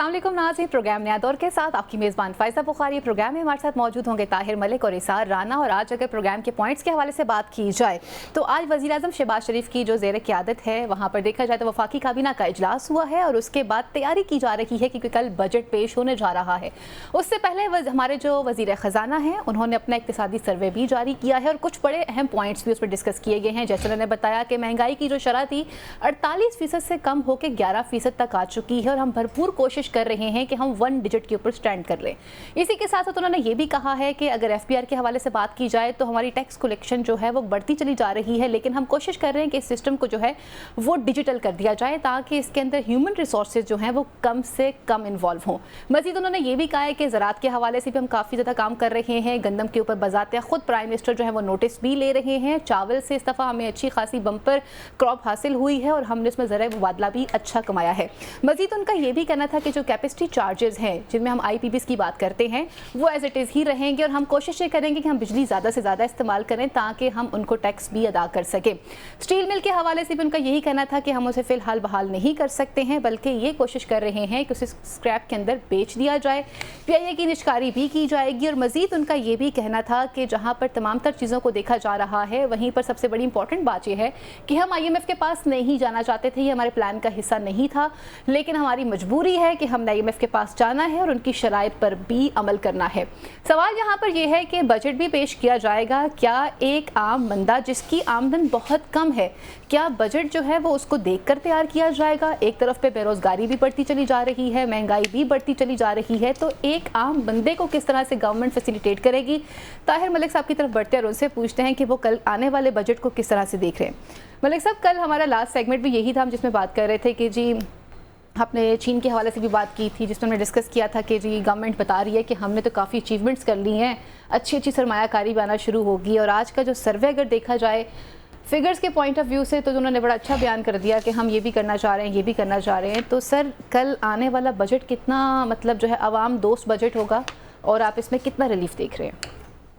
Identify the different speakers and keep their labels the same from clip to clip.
Speaker 1: अस्सलाम वालेकुम नाज़रीन, प्रोग्राम नया दौर के साथ आपकी मेज़बान फ़ाइज़ा बुखारी। प्रोग्राम में हमारे साथ मौजूद होंगे ताहिर मलिक और इसार राना। और आज अगर प्रोग्राम के पॉइंट्स के हवाले से बात की जाए तो आज वज़ीर आज़म शहबाज शरीफ की जो ज़ेर क़यादत है वहाँ पर देखा जाए तो वफाकी काबीना का इजलास हुआ है और उसके बाद तैयारी की जा रही है क्योंकि कल बजट पेश होने जा रहा है। उससे पहले हमारे जो वज़ीर ख़जाना हैं उन्होंने अपना इक़्तिसादी सर्वे भी जारी किया है और कुछ बड़े अहम पॉइंट्स भी उस पर डिस्कस किए गए हैं। जैसे उन्होंने बताया कि महंगाई की जो शरह थी 48% से कम होकर 11% तक आ चुकी है और हम भरपूर कोशिश कर रहे हैं कि हम 1 डिजिट के ऊपर स्टैंड कर लें। इसी के साथ साथ उन्होंने ये भी कहा है कि अगर एफपीआर के हवाले से बात की जाए तो हमारी टैक्स कलेक्शन जो है वो बढ़ती चली जा रही है, लेकिन हम कोशिश कर रहे हैं कि इस सिस्टम को जो है वो डिजिटल कर दिया जाए ताकि इसके अंदर ह्यूमन रिसोर्सेज जो हैं वो कम से कम इन्वॉल्व हों। मजीद उन्होंने ये भी कहा है कि ज़राअत के हवाले से भी हम काफ़ी ज़्यादा काम कर रहे हैं। गंदम के ऊपर बजाते खुद प्राइम मिनिस्टर जो है वो नोटिस भी ले रहे हैं। चावल से इस दफ़ा हमें अच्छी खासी बम्पर क्रॉप हासिल हुई है और हमने उसमें ज़रा मुबादला भी अच्छा कमाया है। मजीद उनका ये भी कहना था कि जो कैपेसिटी चार्जेस हैं जिनमें हम IPBs की बात करते हैं वो एज इट इज़ ही रहेंगे और हम कोशिश ये करेंगे कि हम बिजली ज़्यादा से ज़्यादा इस्तेमाल करें ताकि हम उनको टैक्स भी अदा कर सकें। स्टील मिल के हवाले से भी उनका यही कहना था कि हम उसे फ़िलहाल बहाल नहीं कर सकते हैं बल्कि ये कोशिश कर रहे हैं कि उसे स्क्रैप के अंदर बेच दिया जाए। PIA की निष्कारी भी की जाएगी और मज़ीद उनका ये भी कहना था कि जहाँ पर तमाम तर चीज़ों को देखा जा रहा है वहीं पर सबसे बड़ी इंपॉर्टेंट बात यह है कि हम IMF के पास नहीं जाना चाहते थे, ये हमारे प्लान का हिस्सा नहीं था, लेकिन हमारी मजबूरी है कि हमने IMF के पास जाना है और उनकी शराइत पर भी अमल करना है। सवाल यहाँ पर यह है कि बजट भी पेश किया जाएगा, क्या एक आम बंदा जिसकी आमदन बहुत कम है क्या बजट जो है वो उसको देखकर तैयार किया जाएगा? एक तरफ पे बेरोजगारी भी बढ़ती चली जा रही है, महंगाई भी बढ़ती चली जा रही है, तो एक आम बंदे को किस तरह से गवर्नमेंट फैसिलिटेट करेगी? ताहिर मलिक साहब की तरफ बढ़ते हैं और उनसे पूछते हैं कि वो कल आने वाले बजट को किस तरह से देख रहे हैं। मलिक साहब, कल हमारा लास्ट सेगमेंट भी यही था, हम जिसमें बात कर रहे थे कि जी आपने चीन के हवाले से भी बात की थी जिसमें हमने डिस्कस किया था कि जी गवर्नमेंट बता रही है कि हमने तो काफ़ी अचीवमेंट्स कर ली हैं, अच्छी अच्छी सरमायाकारी भी आना शुरू होगी। और आज का जो सर्वे अगर देखा जाए फिगर्स के पॉइंट ऑफ व्यू से तो उन्होंने बड़ा अच्छा बयान कर दिया कि हम ये भी करना चाह रहे हैं, ये भी करना चाह रहे हैं। तो सर कल आने वाला बजट कितना मतलब जो है अवाम दोस्त बजट होगा और आप इसमें कितना रिलीफ देख रहे हैं?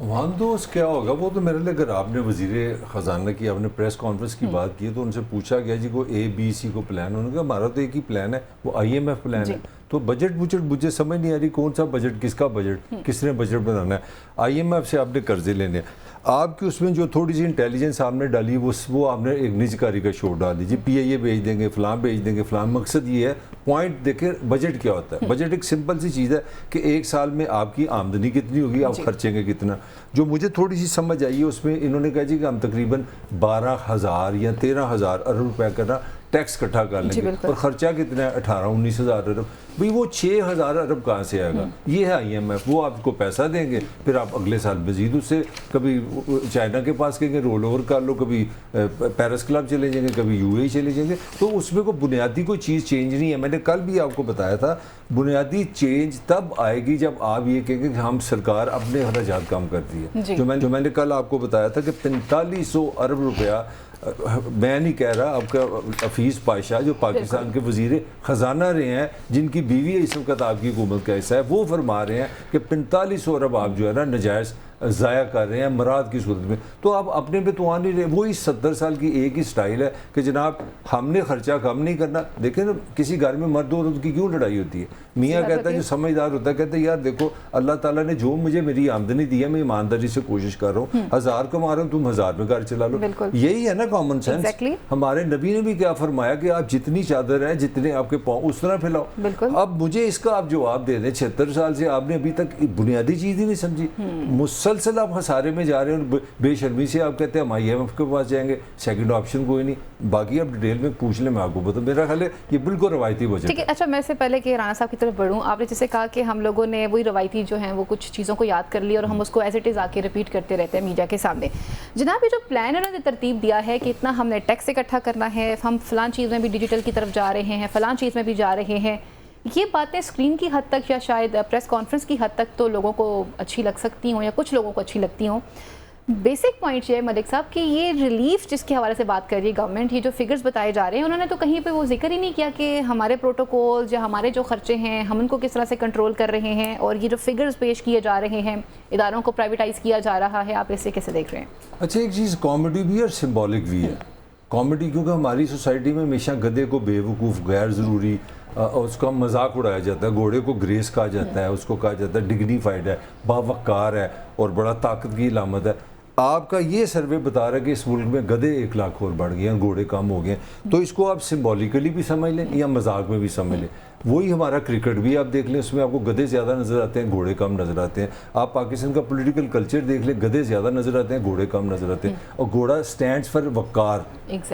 Speaker 2: अवाम दोस्त क्या होगा वो तो मेरे लिए, अगर आपने वज़ीर ख़जाना की आपने प्रेस कॉन्फ्रेंस की बात की तो उनसे पूछा गया जी को ABC को प्लान, उन्होंने कहा हमारा तो एक ही प्लान है, वो IMF प्लान है। तो बजट मुझे समझ नहीं आ रही कौन सा बजट, किसका बजट, किसने बजट बनाना है। IMF से आपने कर्जे लेने हैं, आपकी उसमें जो थोड़ी सी इंटेलिजेंस आपने डाली वो आपने एक निजकारी का शो डाल दीजिए, PIA भेज देंगे, फलां भेज देंगे, फलां। मकसद ये है, पॉइंट देखें बजट क्या होता है। बजट एक सिंपल सी चीज़ है कि एक साल में आपकी आमदनी कितनी होगी, आप खर्चेंगे कितना। जो मुझे थोड़ी सी समझ आई है उसमें इन्होंने कहा जी कि हम तकरीबन 12,000 या 13,000 अरब रुपए का ना टैक्स इकट्ठा कर लेंगे और खर्चा कितना है 18-19 हज़ार अरब। भाई वो 6,000 अरब कहाँ से आएगा? ये है IMF, वो आपको पैसा देंगे, फिर आप अगले साल मजीद उससे कभी चाइना के पास कहेंगे रोल ओवर कर लो, कभी पेरिस क्लब चले जाएंगे, कभी UAE चले जाएंगे। तो उसमें कोई बुनियादी कोई चीज़ चेंज नहीं है। मैंने कल भी आपको बताया था बुनियादी चेंज तब आएगी जब आप ये कहेंगे कि हम सरकार अपने अखराजात कम करती है। जो मैंने कल आपको बताया था कि 4500 अरब रुपया, मैं नहीं कह रहा, आपका हफीज़ पाशा जो पाकिस्तान के वज़ीर ख़जाना रहे हैं, जिनकी बीवी इस वक्त आपकी हुकूमत का हिस्सा है, वो फरमा रहे हैं कि 4500 अरब आप जो है ना नजायज़ ज़ाया कर रहे हैं मराद की सूरत में। तो आप अपने पे तो आ नहीं रहे। वो इस 70 साल की एक ही स्टाइल है कि जनाब हमने खर्चा कम नहीं करना। देखें ना, किसी घर में मर्द औरत की क्यों लड़ाई होती है? मियाँ कहता है, जो समझदार होता है कहता है यार देखो अल्लाह ताला ने जो मुझे मेरी आमदनी दी है मैं ईमानदारी से कोशिश कर रहा हूँ, 1000 कमा रहा हूँ, तुम 1000 में घर चला लो। यही है ना कॉमन सेंस। हमारे नबी ने भी क्या फरमाया कि आप जितनी चादर है, जितने आपके पाँव उस तरह फैलाओ। अब मुझे इसका आप जवाब दे दें, 76 साल से आपने अभी तक बुनियादी चीज़ ही नहीं समझी। मुसलसल आप खसारे में जा रहे हैं, बेशर्मी से आप कहते हैं हम IMF के पास जाएंगे, सेकंड ऑप्शन कोई नहीं। बाकी आप डिटेल में पूछ लें, मैं आपको बता, मेरा ख्याल है ये बिल्कुल रवायती बजट। ठीक
Speaker 1: है, अच्छा मैं से पहले कि राना साहब की तरफ बढ़ूँ, आपने जैसे कहा कि हम लोगों ने वही रवायती जो हैं वो कुछ चीज़ों को याद कर ली और हम उसको एज इट इज़ आके रिपीट करते रहते हैं मीडिया के सामने। जनाब ये जो प्लान उन्होंने तरतीब दिया है कि इतना हमने टैक्स इकट्ठा करना है, हम फ़लाँ चीज़ में भी डिजिटल की तरफ जा रहे हैं, फ़लाँ चीज़ में भी जा रहे हैं, ये बातें स्क्रीन की हद तक या शायद प्रेस कॉन्फ्रेंस की हद तक तो लोगों को अच्छी लग सकती हों या कुछ लोगों को अच्छी लगती हों। बेसिक पॉइंट ये है मलिक साहब कि ये रिलीफ जिसके हवाले से बात कर रही है गवर्नमेंट, ये जो फिगर्स बताए जा रहे हैं उन्होंने तो कहीं पे वो जिक्र ही नहीं किया कि हमारे प्रोटोकॉल्स या हमारे जो खर्चे हैं हम उनको किस तरह से कंट्रोल कर रहे हैं। और ये जो फिगर्स पेश किए जा रहे हैं, इदारों को प्राइवेटाइज किया जा रहा है, आप इसे कैसे देख रहे हैं?
Speaker 2: अच्छा, एक चीज़ कॉमेडी भी है और सिम्बॉलिक भी है। कॉमेडी, क्योंकि हमारी सोसाइटी में हमेशा गधे को बेवकूफ़, गैर ज़रूरी, उसका मजाक उड़ाया जाता है। घोड़े को ग्रेस कहा जाता है, उसको कहा जाता है डिग्निफाइड है, बावकार है और बड़ा ताकत की अलामत है। आपका ये सर्वे बता रहा है कि इस मुल्क में गधे 1 लाख और बढ़ गए हैं, घोड़े कम हो गए हैं। तो इसको आप सिम्बॉलिकली भी समझ लें या मजाक में भी समझ लें। वही हमारा क्रिकेट भी आप देख लें, उसमें आपको गधे ज़्यादा नज़र आते हैं, घोड़े कम नज़र आते हैं। आप पाकिस्तान का पॉलिटिकल कल्चर देख लें, गधे ज़्यादा नज़र आते हैं, घोड़े कम नज़र आते हैं। और घोड़ा stands for Waqar,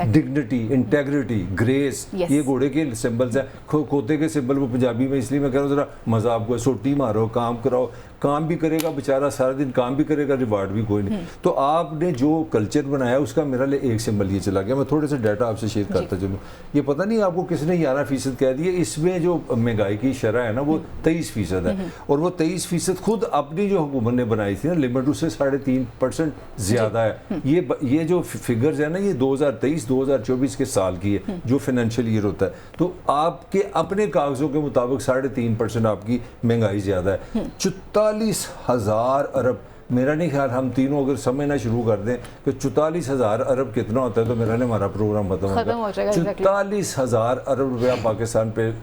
Speaker 2: dignity, integrity, grace, ये घोड़े के सिंबल्स हैं। खोते के सिंबल वो पंजाबी में इसलिए मैं कह रहा हूँ, ज़रा मज़ा आपको, सोटी मारो, काम कराओ, काम भी करेगा बेचारा, सारा दिन काम भी करेगा, रिवार्ड भी कोई नहीं। तो आपने जो कल्चर बनाया उसका मेरा लिए एक सिंबल ये चला गया। मैं थोड़े से डाटा आपसे शेयर करता चलूँ। ये पता नहीं आपको किसने 11% कह दिया, इसमें जो महंगाई की शरह है ना वो 23% है, और वो 23% खुद अपनी जो हुकूमत ने बनाई थी ना, लिमिट उससे 3.5% ज़्यादा है। ये जो फिगर्स है ना, ये 2023-2024 के साल की है, जो फाइनेंशियल ईयर होता है। तो आपके अपने कागजों के मुताबिक 3.5% आपकी महंगाई ज़्यादा है। 44,000 अरब, मेरा नहीं ख्याल हम तीनों अगर समझना शुरू कर दें कि 44,000 अरब कितना होता है तो मेरा नहीं, हमारा प्रोग्राम खत्म हो जाएगा। 44,000 अरब रुपया पाकिस्तान पे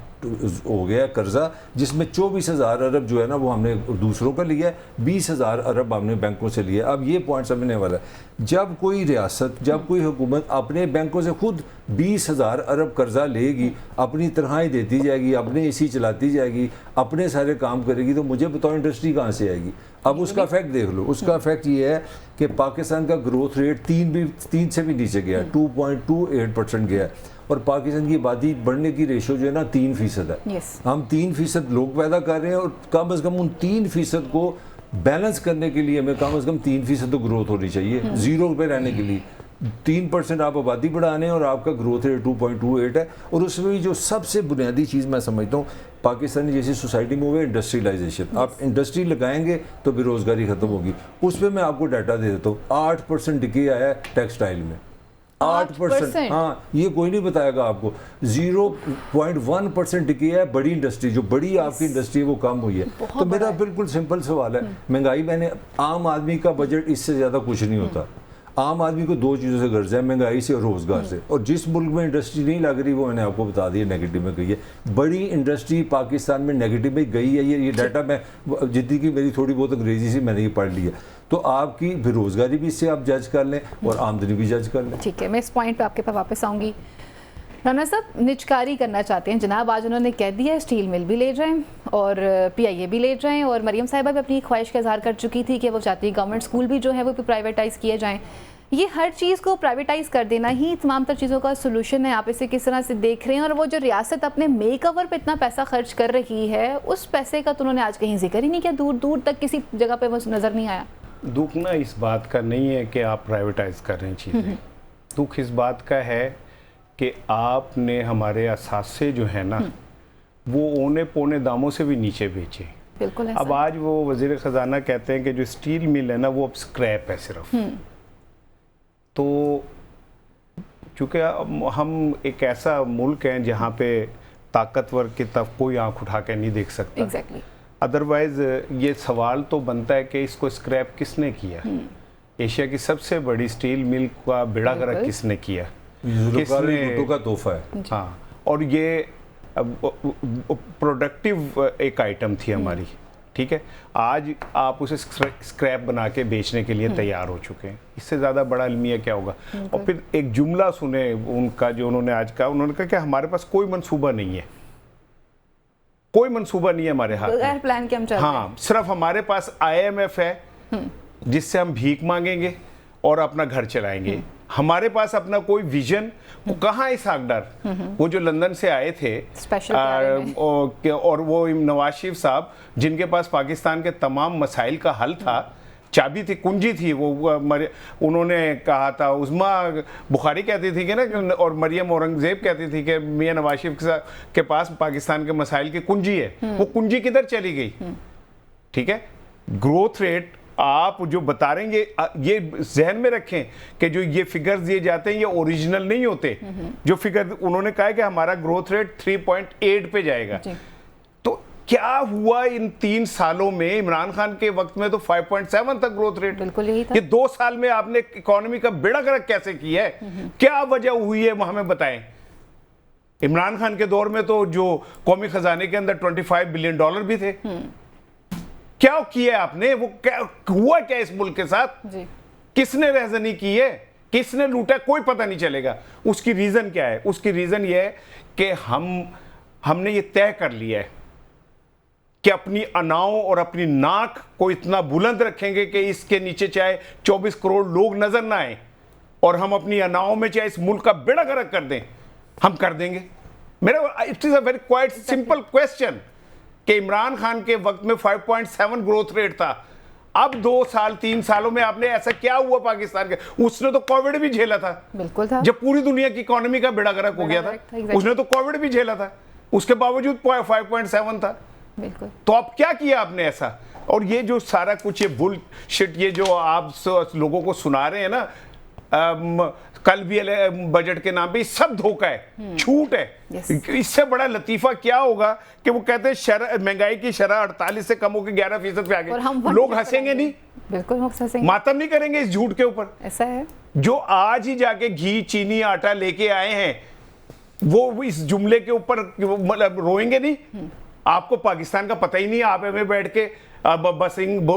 Speaker 2: हो गया कर्जा, जिसमें 24,000 अरब जो है ना वो हमने दूसरों का लिया है, 20,000 अरब हमने बैंकों से लिया। अब ये पॉइंट समझने वाला है, जब कोई रियासत, जब कोई हुकूमत अपने बैंकों से खुद 20,000 अरब कर्जा लेगी, अपनी तनख्वाही देती जाएगी, अपने एसी चलाती जाएगी, अपने सारे काम करेगी, तो मुझे बताओ इंडस्ट्री कहाँ से आएगी। अब उसका फैक्ट देख लो। उसका फैक्ट ये है कि पाकिस्तान का ग्रोथ रेट 3 से भी नीचे गया, 2.28% गया, और पाकिस्तान की आबादी बढ़ने की रेशो जो है ना 3% है। हम 3% लोग पैदा कर रहे हैं, और कम अज़ कम उन 3% को बैलेंस करने के लिए हमें कम अज़ कम 3% तो ग्रोथ होनी चाहिए, 0 पे रहने के लिए। 3% आप आबादी बढ़ाने और आपका ग्रोथ रेट 2.28 है। और उसमें भी जो सबसे बुनियादी चीज़ मैं समझता हूँ पाकिस्तानी जैसी सोसाइटी में, वो है इंडस्ट्रियलाइजेशन। आप इंडस्ट्री लगाएंगे तो बेरोज़गारी ख़त्म होगी। उस पर मैं आपको डाटा दे देता हूँ, 8% डिके आया है टेक्सटाइल में, 8%। हाँ, ये कोई नहीं बताएगा आपको। 0.1% डिके है बड़ी इंडस्ट्री, जो बड़ी आपकी इंडस्ट्री है वो कम हुई है। तो मेरा बिल्कुल सिंपल सवाल है, महंगाई, मैंने आम आदमी का बजट इससे ज़्यादा कुछ नहीं होता। आम आदमी को 2 चीज़ों से गर्ज है, महंगाई से और रोज़गार से। और जिस मुल्क में इंडस्ट्री नहीं लग रही वो मैंने आपको बता दिया नेगेटिव में गई है। बड़ी इंडस्ट्री पाकिस्तान में नेगेटिव में गई है। ये डाटा मैं, जितनी की मेरी थोड़ी बहुत अंग्रेजी से मैंने ये पढ़ लिया। तो आपकी बेरोज़गारी भी इससे आप जज कर लें और आमदनी भी जज कर लें।
Speaker 1: ठीक है, मैं इस पॉइंट पर आपके पास वापस आऊँगी। राना साहब निजकारी करना चाहते हैं जनाब, आज उन्होंने कह दिया स्टील मिल भी ले जाएं और PIA भी ले जाएं, और मरियम साहिबा भी अपनी ख्वाहिश का इजहार कर चुकी थी कि वो चाहती है गवर्नमेंट स्कूल भी जो है वो प्राइवेटाइज़ किए जाएं। ये हर चीज़ को प्राइवेटाइज़ कर देना ही तमाम तर चीज़ों का सोल्यूशन है? आप इसे किस तरह से देख रहे हैं? और वो जो रियासत अपने मेक ओवर पर इतना पैसा खर्च कर रही है, उस पैसे का तो उन्होंने आज कहीं जिक्र ही नहीं किया, दूर दूर तक किसी जगह पर वो नज़र नहीं आया।
Speaker 3: दुख ना इस बात का नहीं है कि आप प्राइवेटाइज़ कर रहे हैं चीज़ें, दुख इस बात का है कि आपने हमारे असासे जो है ना वो औने पौने दामों से भी नीचे बेचे।
Speaker 1: बिल्कुल।
Speaker 3: अब आज वो वज़ीर ख़जाना कहते हैं कि जो स्टील मिल है ना वो अब स्क्रैप है सिर्फ। तो चूँकि हम एक ऐसा मुल्क हैं जहाँ पे ताकतवर की तरफ कोई आंख उठा के नहीं देख सकता।
Speaker 1: Exactly.
Speaker 3: अदरवाइज़ ये सवाल तो बनता है कि इसको स्क्रैप किसने किया, एशिया की सबसे बड़ी स्टील मिल का बेड़ा गर्क किसने किया,
Speaker 2: किसने का तोहफा है।
Speaker 3: हाँ, और ये प्रोडक्टिव एक आइटम थी हमारी, ठीक है। आज आप उसे स्क्रैप बना के बेचने के लिए तैयार हो चुके हैं, इससे ज़्यादा बड़ा अलमिया क्या होगा। और फिर एक जुमला सुने उनका जो उन्होंने आज कहा, उन्होंने कहा कि हमारे पास कोई मंसूबा नहीं है, कोई मंसूबा नहीं है हमारे हाथ में,
Speaker 1: प्लान के हम चल रहे हैं।
Speaker 3: हाँ, सिर्फ हमारे पास IMF है जिससे हम भीख मांगेंगे और अपना घर चलाएंगे। हमारे पास अपना कोई विजन, वो कहाँ इसहाक डार, वो जो लंदन से आए थे और वो नवाज शरीफ साहब जिनके पास पाकिस्तान के तमाम मसाइल का हल था, चाबी थी, कुंजी थी, वो उन्होंने कहा था, उस्मा बुखारी कहती थी कि ना, और मरियम औरंगजेब कहती थी कि मियां नवाज शरीफ के पास पाकिस्तान के मसाइल की कुंजी है। वो कुंजी किधर चली गई? ठीक है, ग्रोथ रेट आप जो बता रहे हैं ये जहन में रखें कि जो ये फिगर्स दिए जाते हैं ये ओरिजिनल नहीं होते। जो फिगर उन्होंने कहा है कि हमारा ग्रोथ रेट 3.8 पे जाएगा, तो क्या हुआ इन 3 सालों में? इमरान खान के वक्त में तो 5.7 तक ग्रोथ रेट,
Speaker 1: बिल्कुल यही था।
Speaker 3: ये 2 साल में आपने इकोनॉमी का बेड़ा गर्क कैसे किया है? क्या वजह हुई है, वो हमें बताएं। इमरान खान के दौर में तो जो कौमी खजाने के अंदर $25 बिलियन भी थे। क्या किया आपने? वो क्या हुआ, क्या इस मुल्क के साथ
Speaker 1: जी।
Speaker 3: किसने रहजनी की है, किसने लूटा, कोई पता नहीं चलेगा। उसकी रीजन क्या है? उसकी रीजन ये है कि हमने ये तय कर लिया है कि अपनी अनाओं और अपनी नाक को इतना बुलंद रखेंगे कि इसके नीचे चाहे 24 करोड़ लोग नजर ना आए, और हम अपनी अनाओं में चाहे इस मुल्क का बेड़ा गर्क कर दें, हम कर देंगे। मेरा it is a very quite simple question कि इमरान खान के वक्त में 5.7 ग्रोथ रेट था। अब 2 साल 3 सालों में आपने ऐसा क्या हुआ पाकिस्तान के? उसने तो कोविड भी झेला था,
Speaker 1: बिल्कुल था,
Speaker 3: जब पूरी दुनिया की इकोनॉमी का बेड़ा गर्क हो गया था।
Speaker 1: exactly।
Speaker 3: उसने तो कोविड भी झेला था, उसके बावजूद 5.7 था।
Speaker 1: बिल्कुल।
Speaker 3: तो अब क्या किया आपने ऐसा? और ये जो सारा कुछ ये बुलशिट, ये जो आप लोगों को सुना रहे हैं ना, कल भी बजट के नाम पे, सब धोखा है, झूठ है।
Speaker 1: Yes।
Speaker 3: इससे बड़ा लतीफा क्या होगा कि वो कहते हैं महंगाई की शरह 48 से कम होकर 11% पे आ गई। लोग हंसेंगे नहीं?
Speaker 1: बिल्कुल हंसेंगे,
Speaker 3: मातम नहीं करेंगे इस झूठ के ऊपर?
Speaker 1: ऐसा है।
Speaker 3: जो आज ही जाके घी, चीनी, आटा लेके आए हैं, वो इस जुमले के ऊपर मतलब रोएंगे नहीं? आपको पाकिस्तान का पता ही नहीं, आप में बैठ के बस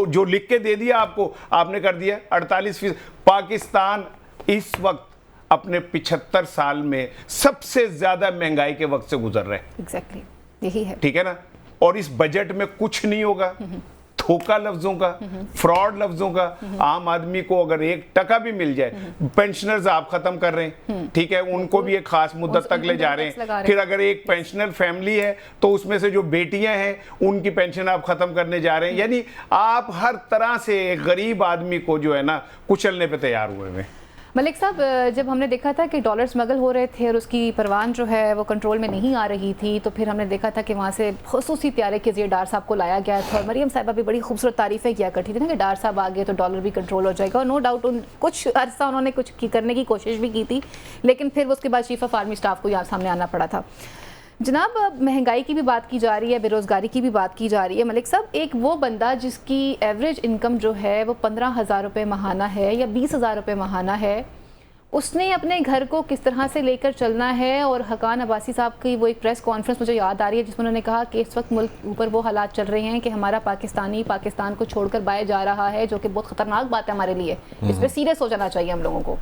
Speaker 3: जो लिख के दे दिया आपको, आपने कर दिया 48%। पाकिस्तान इस वक्त अपने 75 साल में सबसे ज्यादा महंगाई के वक्त से गुजर रहे हैं।
Speaker 1: एग्जैक्टली, यही है।
Speaker 3: ठीक है ना? और इस बजट में कुछ नहीं होगा धोखा लफ्जों का, फ्रॉड लफ्जों का। आम आदमी को अगर 1% भी मिल जाए, पेंशनर्स आप खत्म कर रहे हैं, ठीक है, उनको भी एक खास मुद्दत तक ले जा रहे हैं। फिर अगर एक पेंशनर फैमिली है तो उसमें से जो बेटियां हैं उनकी पेंशन आप खत्म करने जा रहे हैं। यानी आप हर तरह से गरीब आदमी को जो है ना कुचलने पे तैयार हुए हैं।
Speaker 1: मलिक साहब, जब हमने देखा था कि डॉलर स्मगल हो रहे थे और उसकी परवान जो है वो कंट्रोल में नहीं आ रही थी, तो फिर हमने देखा था कि वहाँ से खसूसी त्यारे के ज़रिए डार साहब को लाया गया था, और मरियम साहिबा भी बड़ी खूबसूरत तारीफ़ें किया करती थी ना कि डार साहब आ गए तो डॉलर भी कंट्रोल हो जाएगा। और नो डाउट कुछ अर्सा उन्होंने कुछ करने की कोशिश भी की थी, लेकिन फिर उसके बाद चीफ ऑफ आर्मी स्टाफ को यहाँ सामने आना पड़ा था। जनाब, महंगाई की भी बात की जा रही है, बेरोज़गारी की भी बात की जा रही है। मलिक साहब, एक वो बंदा जिसकी एवरेज इनकम जो है वो 15,000 रुपये माहाना है या 20,000 रुपये माहाना है, उसने अपने घर को किस तरह से लेकर चलना है? और हकान अब्बासी साहब की वो एक प्रेस कॉन्फ्रेंस मुझे याद आ रही है जिसमें उन्होंने कहा कि इस वक्त मुल्क ऊपर वो हालात चल रहे हैं कि हमारा पाकिस्तानी पाकिस्तान को छोड़कर बाहर जा रहा है, जो कि बहुत ख़तरनाक बात है हमारे लिए। इस पर सीरियस हो जाना चाहिए हम लोगों को।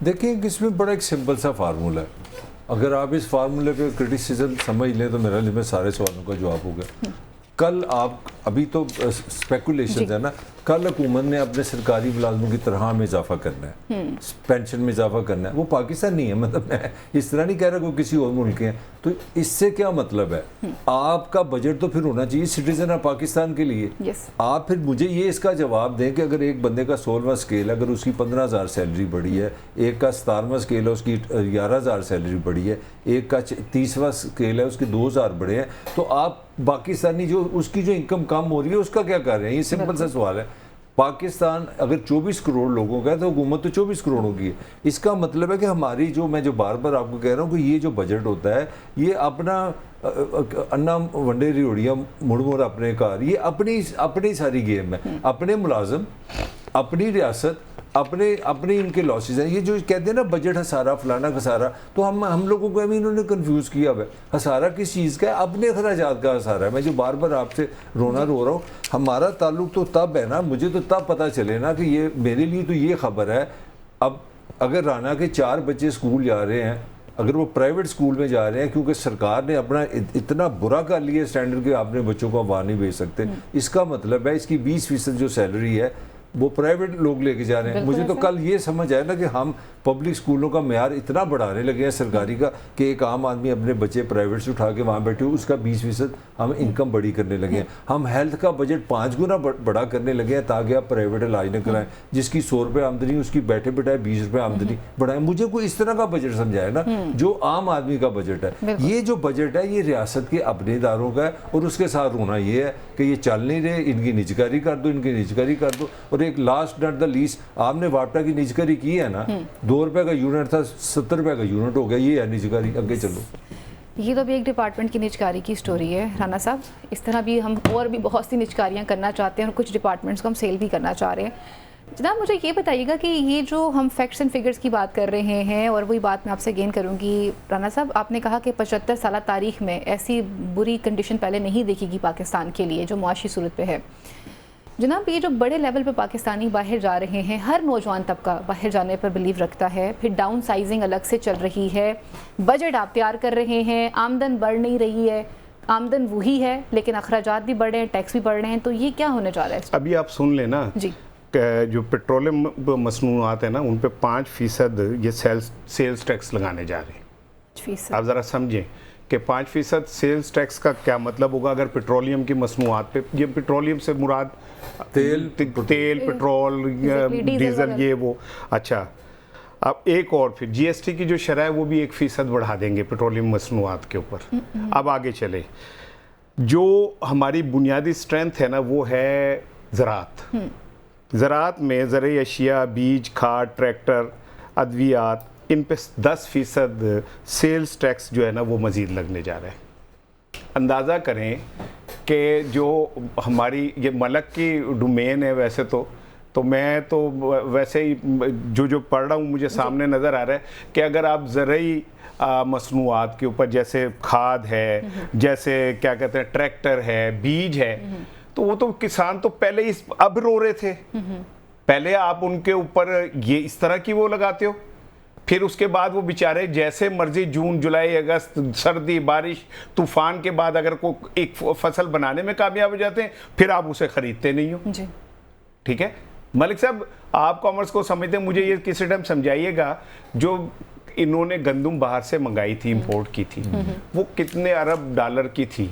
Speaker 2: देखिए, इसमें बड़ा एक सिंपल सा फार्मूला है। अगर आप इस फार्मूले पे क्रिटिसिज्म समझ लें तो मेरा लिए में सारे सवालों का जवाब हो गया। कल आप अभी तो स्पेकुलेशन है ना, कल हुकूमत ने अपने सरकारी मुलाजमों की तरह में इजाफा करना है, पेंशन में इजाफा करना है। वो पाकिस्तान नहीं है, मतलब मैं इस तरह नहीं कह रहा कोई किसी और मुल्क के हैं। तो इससे क्या मतलब है? आपका बजट तो फिर होना चाहिए सिटीजन ऑफ पाकिस्तान के लिए। आप फिर मुझे ये इसका जवाब दें कि अगर एक बंदे का 16वां स्केल, अगर उसकी 15,000 सैलरी बढ़ी है, एक का 17वां स्केल है उसकी 11,000 सैलरी बढ़ी है, एक का 30वां स्केल है उसके 2,000 बढ़े हैं, तो आप पाकिस्तानी जो उसकी जो इनकम कम हो रही है उसका क्या कर रहे हैं? ये सिंपल सा सवाल है। पाकिस्तान अगर 24 करोड़ लोगों का है तो हुकूमत तो 24 करोड़ों की है। इसका मतलब है कि हमारी जो, मैं जो बार बार आपको कह रहा हूँ कि ये जो बजट होता है, ये अपना अन्ना वंडे रियोड़िया मुड़ मुड़ अपने कार, ये अपनी सारी गेम है। अपने मुलाजम, अपनी रियासत, अपने इनके लॉसेस हैं। ये जो कहते हैं ना बजट हसारा फलाना खसारा, तो हम लोगों को अभी इन्होंने कंफ्यूज किया हुआ है। हसारा किस चीज़ का है? अपने अखराजात का हसारा है। मैं जो बार बार आपसे रो रहा हूँ, हमारा ताल्लुक तो तब है ना, मुझे तो तब पता चले ना कि ये मेरे लिए तो ये खबर है। अब अगर राना के 4 बच्चे स्कूल जा रहे हैं, अगर वो प्राइवेट स्कूल में जा रहे हैं क्योंकि सरकार ने अपना इतना बुरा कर लिया स्टैंडर्ड के आपने बच्चों को बाहर नहीं भेज सकते, इसका मतलब है इसकी 20% जो सैलरी है वो प्राइवेट लोग लेके जा रहे हैं। मुझे तो कल ये समझ आया ना कि हम पब्लिक स्कूलों का म्यार इतना बढ़ाने लगे हैं सरकारी का कि एक आम आदमी अपने बच्चे प्राइवेट से उठा के वहाँ बैठे हो, उसका 20% हम इनकम बड़ी करने लगे हैं। हम हेल्थ का बजट 5 गुना बड़ा करने लगे हैं ताकि आप प्राइवेट इलाज न कराएं। जिसकी 100 रुपये आमदनी उसकी बैठे बैठाए 20 रुपये आमदनी बढ़ाएं। मुझे कोई इस तरह का बजट समझाए ना जो आम आदमी का बजट है। ये जो बजट है ये रियासत के अपने इदारों का है, और उसके साथ होना ये है कि ये चल नहीं रहे, इनकी निजकारी कर दो, इनकी निजकारी कर दो। और एक लास्ट नॉट द लीस्ट, आपने वापटा की निजकारी की है ना, 2 रुपए का यूनिट था 70 रुपए का यूनिट हो गया, ये है निजकारी। आगे चलो।
Speaker 1: ये तो भी एक डिपार्टमेंट की निजकारी की स्टोरी है राना साहब। इस तरह भी हम और भी बहुत सी निजकारियाँ करना चाहते हैं और कुछ डिपार्टमेंट्स को हम सेल भी करना चाह रहे हैं। जनाब मुझे ये बताइएगा कि ये जो हम फैक्ट्स एंड फिगर्स की बात कर रहे हैं, और वही बात मैं आपसे गेन करूँगी राना साहब, आपने कहा कि 75 साल तारीख में ऐसी बुरी कंडीशन पहले नहीं देखेगी पाकिस्तान के लिए जो मुआशी सूरत पे है। जनाब ये जो बड़े लेवल पे पाकिस्तानी बाहर जा रहे हैं, हर नौजवान तबका बाहर जाने पर बिलीव रखता है, फिर डाउन साइजिंग अलग से चल रही है, बजट आप तैयार कर रहे हैं, आमदन बढ़ नहीं रही है, आमदन वही है लेकिन अखराजात भी बढ़ रहे हैं, टैक्स भी बढ़ रहे हैं, तो ये क्या होने जा रहा है?
Speaker 3: अभी आप सुन लेना जी, जो पेट्रोलियम मसनूआत है ना उन पे 5% ये सेल्स टैक्स लगाने जा रहे हैं। आप ज़रा समझें कि 5% सेल्स टैक्स का क्या मतलब होगा अगर पेट्रोलियम की मसनूआत पे, ये पेट्रोलियम से मुराद तेल, पेट्रोल, डीजल, ये वो। अच्छा, अब एक और फिर जीएसटी की जो शरह है वो भी 1% बढ़ा देंगे पेट्रोलियम मसनूआत के ऊपर। अब आगे चले, जो हमारी बुनियादी स्ट्रेंथ है ना वो है ज़राअत। ज़राअत में ज़रूरी अशिया, बीज, खाद, ट्रैक्टर, अद्वियात, इन पे 10% सेल्स टैक्स जो है ना वो मज़ीद लगने जा रहा है। अंदाज़ा करें कि जो हमारी ये मलक की डोमेन है, वैसे तो मैं तो वैसे ही जो पढ़ रहा हूँ मुझे सामने नज़र आ रहा है कि अगर आप ज़रूरी मसनूआत के ऊपर जैसे खाद है, जैसे क्या कहते हैं ट्रैक्टर है, बीज है, तो वो तो किसान तो पहले अब रो रहे थे। पहले आप उनके ऊपर ये इस तरह की वो लगाते हो, फिर उसके बाद वो बेचारे जैसे मर्जी जून, जुलाई, अगस्त, सर्दी, बारिश, तूफान के बाद अगर कोई एक फसल बनाने में कामयाब हो जाते हैं, फिर आप उसे खरीदते नहीं हो। ठीक है मलिक साहब, आप कॉमर्स को समझते हैं, मुझे ये किसी टाइम समझाइएगा, जो इन्होंने गंदम बाहर से मंगाई थी, इंपोर्ट की थी, वो कितने अरब डॉलर की थी?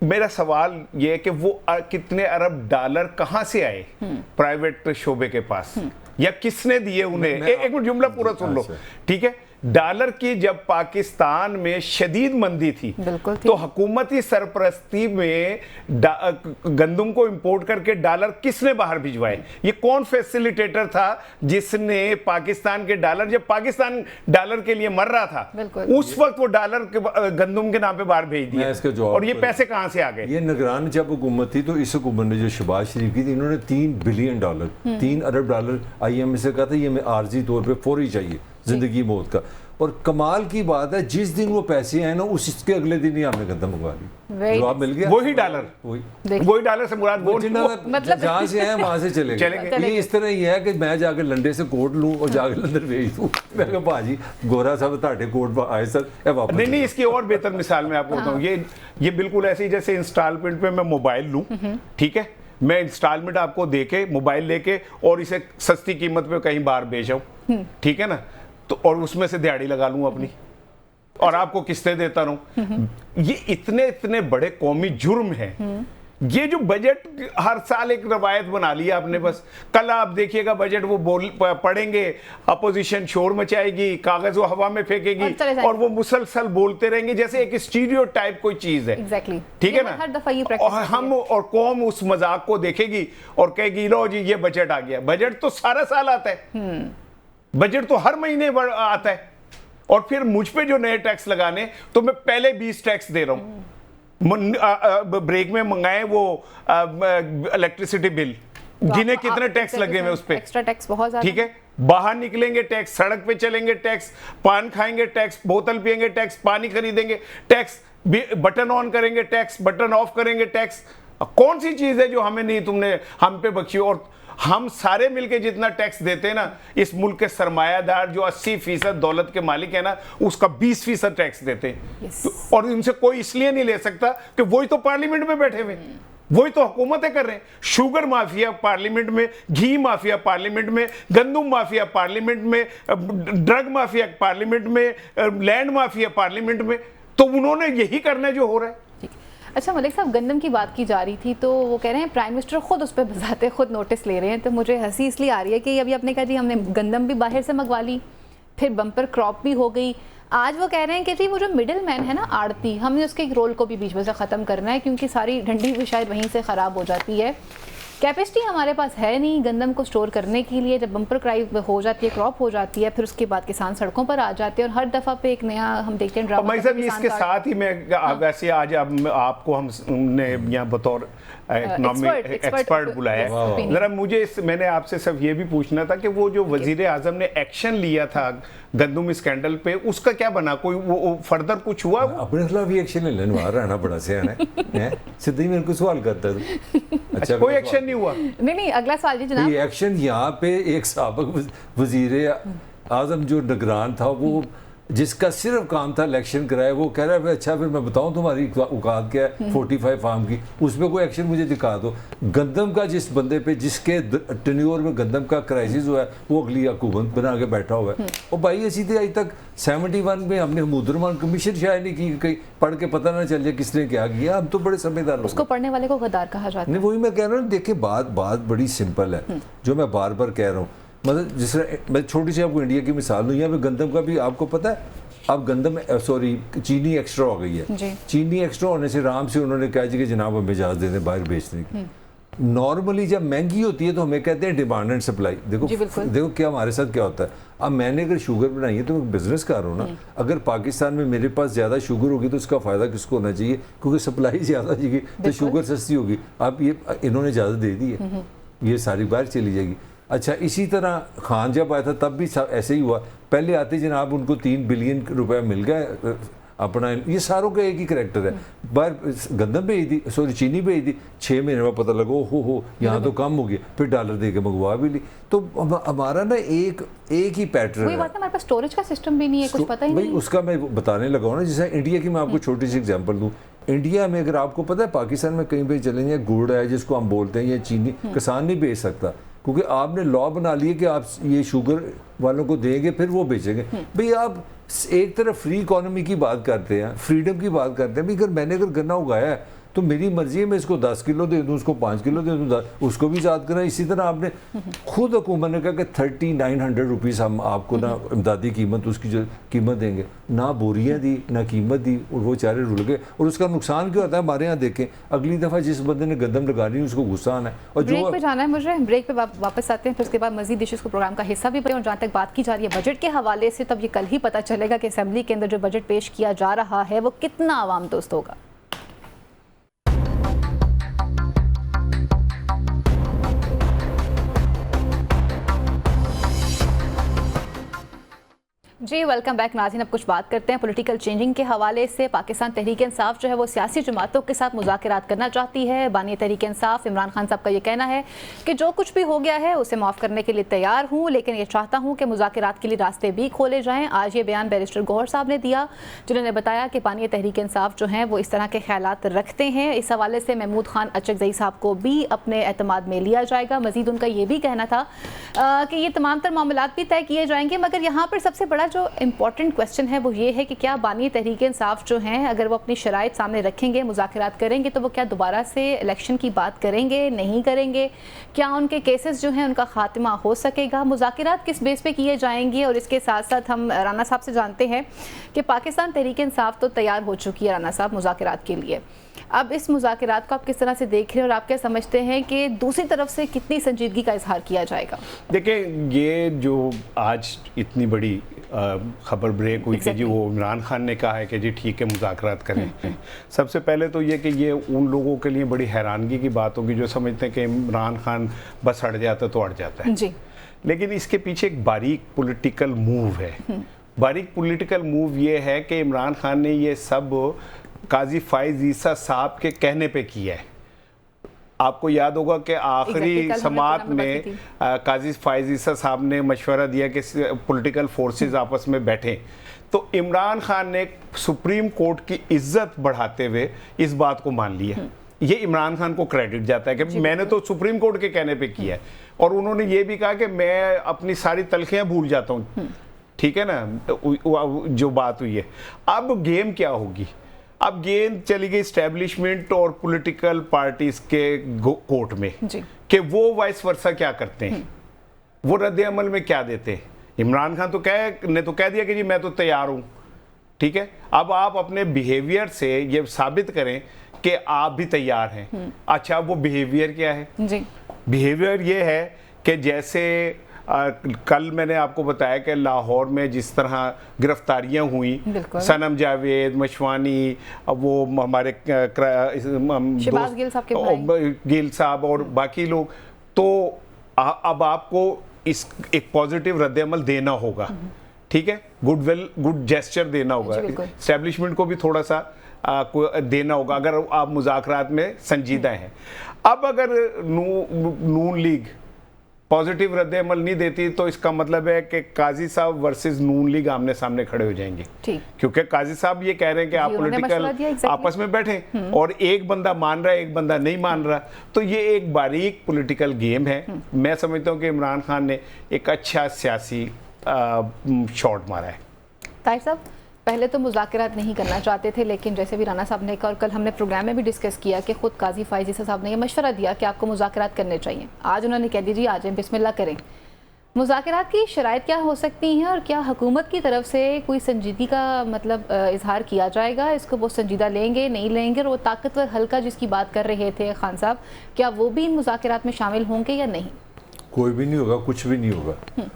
Speaker 3: मेरा सवाल ये है कि वो कितने अरब डॉलर कहां से आए प्राइवेट शोबे के पास, या किसने दिए उन्हें? एक मिनट जुमला पूरा सुन लो, ठीक है। डॉलर की जब पाकिस्तान में शदीद मंदी थी तो हुकूमती सरपरस्ती में गंदम को इंपोर्ट करके डॉलर किसने बाहर भिजवाए? ये कौन फैसिलिटेटर था जिसने पाकिस्तान के डॉलर, जब पाकिस्तान डॉलर के लिए मर रहा था उस वक्त वो डॉलर के गंदम के नाम पे बाहर भेज दिया, और ये पैसे कहां से आ गए?
Speaker 2: ये निगरान जब हुकूमत थी तो इस हुकूमत ने जो शहबाज शरीफ की थी, इन्होंने $3 बिलियन 3 अरब डॉलर IMF से कहा था ये हमें आर्जी तौर पे फौरी चाहिए जिंदगी मौत का। और कमाल की बात है, जिस दिन वो पैसे आए ना उसके अगले दिन ही हमने गंदम मंगवा ली, जवाब मिल गया।
Speaker 3: वही डॉलर, वही डॉलर से मुराद वो
Speaker 2: मतलब जहाँ से आए वहां से चले गए। ये इस तरह ही है कि मैं जाकर लंडे से कोट लूं और जाकर लंदन भेज दूं, मैं कहा भाजी गोरा साहब ताटे कोट आए सर,
Speaker 3: नहीं, इसकी और बेहतर मिसाल मैं आपको बताऊं, ये बिल्कुल ऐसी जैसे इंस्टॉलमेंट पे मैं मोबाइल लूं, ठीक है, मैं इंस्टॉलमेंट आपको देके मोबाइल लेके और इसे सस्ती कीमत पे कहीं बाहर बेचाऊं, ठीक है ना, तो और उसमें से दिहाड़ी लगा लूं अपनी और आपको किस्तें देता रहूं। ये इतने बड़े कौमी जुर्म हैं। ये जो बजट हर साल एक रवायत बना लिया आपने, बस कल आप देखिएगा बजट वो पढ़ेंगे, अपोजिशन शोर मचाएगी, कागज वो हवा में फेंकेगी और वो मुसलसल बोलते रहेंगे जैसे एक स्टीरियोटाइप कोई चीज है।
Speaker 1: Exactly.
Speaker 3: ठीक है ना, और हम और कौम उस मजाक को देखेगी और कहेगी लो जी ये बजट आ गया। बजट तो सारा साल आता है, बजट तो हर महीने आता है, और फिर मुझ पे जो नए टैक्स लगाने, तो मैं पहले 20 टैक्स दे रहा हूं। ब्रेक में मंगाए वो इलेक्ट्रिसिटी बिल, जिन्हें कितने टैक्स लगे हुए उस पे,
Speaker 1: एक्स्ट्रा टैक्स बहुत ज्यादा,
Speaker 3: ठीक है। बाहर निकलेंगे टैक्स, सड़क पे चलेंगे टैक्स, पान खाएंगे टैक्स, बोतल पिएंगे टैक्स, पानी खरीदेंगे टैक्स, बटन ऑन करेंगे टैक्स, बटन ऑफ करेंगे टैक्स। कौन सी चीज है जो हमें नहीं तुमने हम पे बख्शी? और हम सारे मिलके जितना टैक्स देते हैं ना, इस मुल्क के सरमायादार जो 80% दौलत के मालिक है ना, उसका 20% टैक्स देते हैं। तो, और उनसे कोई इसलिए नहीं ले सकता कि वही तो पार्लियामेंट में बैठे हुए, वही तो हुकूमतें कर रहे हैं। शुगर माफिया पार्लियामेंट में, घी माफिया पार्लियामेंट में, गंदम माफिया पार्लियामेंट में, ड्रग माफिया पार्लियामेंट में, लैंड माफिया पार्लियामेंट में, तो उन्होंने यही करना है जो हो रहा है।
Speaker 1: अच्छा मलिक साहब, गंदम की बात की जा रही थी तो वो कह रहे हैं प्राइम मिनिस्टर खुद उस पर बजाते खुद नोटिस ले रहे हैं, तो मुझे हंसी इसलिए आ रही है कि अभी आपने कहा जी हमने गंदम भी बाहर से मंगवा ली, फिर बम्पर क्रॉप भी हो गई, आज वो कह रहे हैं कि जी वो जो मिडिल मैन है ना, आड़ती, हमने उसके एक रोल को भी बीच में से ख़त्म करना है क्योंकि सारी डंडी भी शायद वहीं से ख़राब हो जाती है। कैपेसिटी हमारे पास है नहीं गंदम को स्टोर करने के लिए। जब बम्पर क्राई हो जाती है, क्रॉप हो जाती है, फिर उसके बाद किसान सड़कों पर आ जाते हैं और हर दफा पे एक नया हम देखते हैं ड्रामा।
Speaker 3: साहब इसके साथ ही मैं वैसे आज आपको हमने यहाँ बतौर इकोनॉमिक एक्सपर्ट बुलाया है, जरा मुझे मैंने आपसे सब ये भी पूछना था कि वो जो वजीर आजम ने एक्शन लिया था गंदम स्कैंडल पे, उसका क्या बना? कोई वो फर्दर कुछ हुआ?
Speaker 2: अपने खिलाफ ही एक्शन ले लेना रहना बड़ा सियाना है सीधे ही मेरे को सवाल करता है।
Speaker 3: अच्छा, कोई एक्शन नहीं हुआ?
Speaker 1: नहीं, अगला सवाल जी जनाब।
Speaker 2: एक्शन यहाँ पे एक साबिक वजीर आजम जो निगरान था, वो जिसका सिर्फ काम था इलेक्शन कराए, वो कह रहा है अच्छा फिर मैं बताऊं तुम्हारी औकात क्या है 45 फार्म की, उस पर कोई एक्शन मुझे दिखा दो। गंदम का जिस बंदे पे जिसके टेन्योर में गंदम का क्राइसिस हुआ है, वो अगली हुकूमत बना के बैठा हुआ है। और भाई ये सीधे आज तक 71 में हमने हमूदुर्रहमान कमीशन शायद नहीं की, कहीं पढ़ के पता ना चल जाए किसने क्या किया। हम तो बड़े समझदार,
Speaker 1: उसको पढ़ने वाले को गद्दार कहा जाता है।
Speaker 2: नहीं, वही मैं कह रहा हूँ। देखिए बात बड़ी सिंपल है, जो मैं बार बार कह रहा हूँ। मतलब जिस तरह मैं छोटी सी आपको इंडिया की मिसाल दूँ, यहाँ पे गंदम का भी आपको पता है, अब गंदम चीनी एक्स्ट्रा हो गई है। चीनी एक्स्ट्रा होने से आराम से उन्होंने कहा कि जनाब हमें इजाज़त दे दें बाहर बेचने की। नॉर्मली जब महंगी होती है तो हमें कहते हैं डिमांड एंड सप्लाई। देखो क्या हमारे साथ क्या होता है। अब मैंने अगर शुगर बनाई है तो मैं बिजनेस कर रहा हूँ ना, अगर पाकिस्तान में मेरे पास ज़्यादा शुगर होगी तो उसका फ़ायदा किसको होना चाहिए? क्योंकि सप्लाई ज़्यादा होगी तो शुगर सस्ती होगी। अब ये इन्होंने इजाज़त दे दी है, ये सारी बाहर चली जाएगी। अच्छा, इसी तरह खान जब आया था तब भी ऐसे ही हुआ। पहले आते जनाब उनको 3 बिलियन रुपए मिल गए अपना। ये सारों का एक ही करैक्टर है। बाहर गंदम भेज दी, चीनी भेज दी, 6 महीने में पता लगा हो यहाँ तो कम हो गया, फिर डॉलर दे के मंगवा भी ली। तो हमारा ना एक ही पैटर्न है।
Speaker 1: हमारे पास स्टोरेज का सिस्टम भी नहीं है, कुछ पता ही नहीं।
Speaker 2: उसका मैं बताने लगा हूँ ना, जैसे इंडिया की मैं आपको छोटी सी एग्जांपल दूँ। इंडिया में अगर आपको पता है पाकिस्तान में कहीं पे चले जाए, गुड़ है जिसको हम बोलते हैं, ये चीनी किसान नहीं बेच सकता, क्योंकि आपने लॉ बना लिए कि आप ये शुगर वालों को देंगे फिर वो बेचेंगे। भाई आप एक तरफ फ्री इकोनॉमी की बात करते हैं, फ्रीडम की बात करते हैं। भाई अगर गन्ना उगाया है तो मेरी मर्जी है, मैं इसको 10 किलो दे दूँ, उसको 5 किलो दे दूँ, उसको भी ईजाद करें। इसी तरह आपने खुद हुकूमत ने कहा कि 3900 रुपीज़ हम आपको ना इमदादी कीमत, उसकी जो कीमत देंगे, ना बोरियाँ दी ना कीमत दी, और वो चारे रुल गए। और उसका नुकसान क्या होता है हमारे यहाँ देखें, अगली दफ़ा जिस बंदे ने गंदम लगा ली उसको गुस्सा आना है। और
Speaker 1: ब्रेक पे जाना है मुझे, ब्रेक पे वापस आते हैं, फिर उसके बाद मजीद इश्यूज़ को प्रोग्राम का हिस्सा भी बने। और जहाँ तक बात की जा रही है बजट के हवाले से, तब ये कल ही पता चलेगा कि असेंबली के अंदर जो बजट पेश किया जा रहा है वो कितना आवाम दोस्त होगा। जी वेलकम बैक नाज़रीन। अब कुछ बात करते हैं पॉलिटिकल चेंजिंग के हवाले से। पाकिस्तान तहरीक इंसाफ जो है वो सियासी जमातों के साथ मुज़ाकरात करना चाहती है। बानी तहरीक इंसाफ इमरान खान साहब का ये कहना है कि जो कुछ भी हो गया है उसे माफ़ करने के लिए तैयार हूँ, लेकिन ये चाहता हूँ कि मुज़ाकरात के लिए रास्ते भी खोले जाएँ। आज ये बयान बैरिस्टर गौहर साहब ने दिया, जिन्होंने बताया कि बानी तहरीक इंसाफ जो हैं वो इस तरह के ख्यालात रखते हैं। इस हवाले से महमूद खान अचकज़ई साहब को भी अपने एतमाद में लिया जाएगा। मज़ीद उनका ये भी कहना था कि ये तमाम तर मामलात भी तय किए जाएंगे, मगर यहाँ पर सबसे बड़ा जो इम्पॉर्टेंट क्वेश्चन है वो ये है कि क्या बानी तहरीक इंसाफ जो हैं अगर वो अपनी शराइत सामने रखेंगे, मुज़ाकरात करेंगे, तो वो क्या दोबारा से इलेक्शन की बात करेंगे, नहीं करेंगे? क्या उनके केसेस जो हैं उनका खात्मा हो सकेगा? मुज़ाकरात किस बेस पे किए जाएंगे? और इसके साथ साथ हम राना साहब से जानते हैं कि पाकिस्तान तहरीक इंसाफ तो तैयार हो चुकी है राना साहब मुज़ाकरात के लिए। अब इस मुज़ाकरात को आप किस तरह से देख रहे हैं और आप क्या समझते हैं कि दूसरी तरफ से कितनी संजीदगी का इजहार किया जाएगा?
Speaker 3: देखिए, ये जो आज इतनी बड़ी खबर ब्रेक हुई कि जी वो इमरान खान ने कहा है कि जी ठीक है मुज़ाकरात करें। सबसे पहले तो ये कि ये उन लोगों के लिए बड़ी हैरानगी की बात होगी जो समझते हैं कि इमरान खान बस अड़ जाता तो अड़ जाता है जी। लेकिन इसके पीछे एक बारीक पॉलिटिकल मूव है। बारीक पॉलिटिकल मूव ये है कि इमरान खान ने ये सब काजी फाइज ईसा साहब के कहने पे किया है। आपको याद होगा कि आखिरी समात में काजी फाइज ईसा साहब ने मशवरा दिया कि पॉलिटिकल फोर्सेस आपस में बैठें, तो इमरान खान ने सुप्रीम कोर्ट की इज्जत बढ़ाते हुए इस बात को मान लिया। ये इमरान खान को क्रेडिट जाता है कि मैंने तो सुप्रीम कोर्ट के कहने पे किया है। और उन्होंने ये भी कहा कि मैं अपनी सारी तलखियां भूल जाता हूँ, ठीक है ना, जो बात हुई है। अब गेम क्या होगी? अब गेंद चली गई स्टैब्लिशमेंट और पॉलिटिकल पार्टीज के कोर्ट में कि वो वाइस वर्सा क्या करते हैं, वो रद्द अमल में क्या देते हैं। इमरान खान तो कह दिया कि जी मैं तो तैयार हूं, ठीक है। अब आप अपने बिहेवियर से ये साबित करें कि आप भी तैयार हैं। अच्छा, वो बिहेवियर क्या है जी? बिहेवियर ये है कि जैसे कल मैंने आपको बताया कि लाहौर में जिस तरह गिरफ्तारियां हुई, सनम जावेद, मशवानी, अब वो हमारे
Speaker 1: शहबाज
Speaker 3: गिल साहब और बाकी लोग, तो अब आपको इस एक पॉजिटिव रद्द-ए-अमल देना होगा, ठीक है, गुड जेस्चर देना होगा, एस्टेब्लिशमेंट को भी थोड़ा सा देना होगा अगर आप मुज़ाकरात में संजीदा हैं। अब अगर नून लीग पॉजिटिव रद्द-ए-अमल नहीं देती तो इसका मतलब है कि काजी साहब वर्सेस नून लीग आमने सामने खड़े हो जाएंगे, क्योंकि काजी साहब ये कह रहे हैं कि आप पॉलिटिकल आपस में बैठे और एक बंदा मान रहा है, एक बंदा नहीं मान रहा, तो ये एक बारीक पॉलिटिकल गेम है। मैं समझता हूँ कि इमरान खान ने एक अच्छा सियासी शॉट मारा है।
Speaker 1: ताहिर साहब, पहले तो मुज़ाकरात नहीं करना चाहते थे, लेकिन जैसे भी राना साहब ने कहा और कल हमने प्रोग्राम में भी डिस्कस किया कि खुद काजी फायज़ ईसा साहब ने यह मशवरा दिया कि आपको मुज़ाकरात करने चाहिए। आज उन्होंने कह दीजिए आज बिस्मिल्लाह करें। मुज़ाकरात की शराइत क्या हो सकती हैं और क्या हुकूमत की तरफ से कोई संजीदगी का मतलब इजहार किया जाएगा, इसको वो संजीदा लेंगे नहीं लेंगे, और वो ताकतवर हल्का जिसकी बात कर रहे थे खान साहब, क्या वो भी इन मुज़ाकरात में शामिल होंगे या नहीं?
Speaker 2: कोई भी नहीं होगा, कुछ भी नहीं होगा।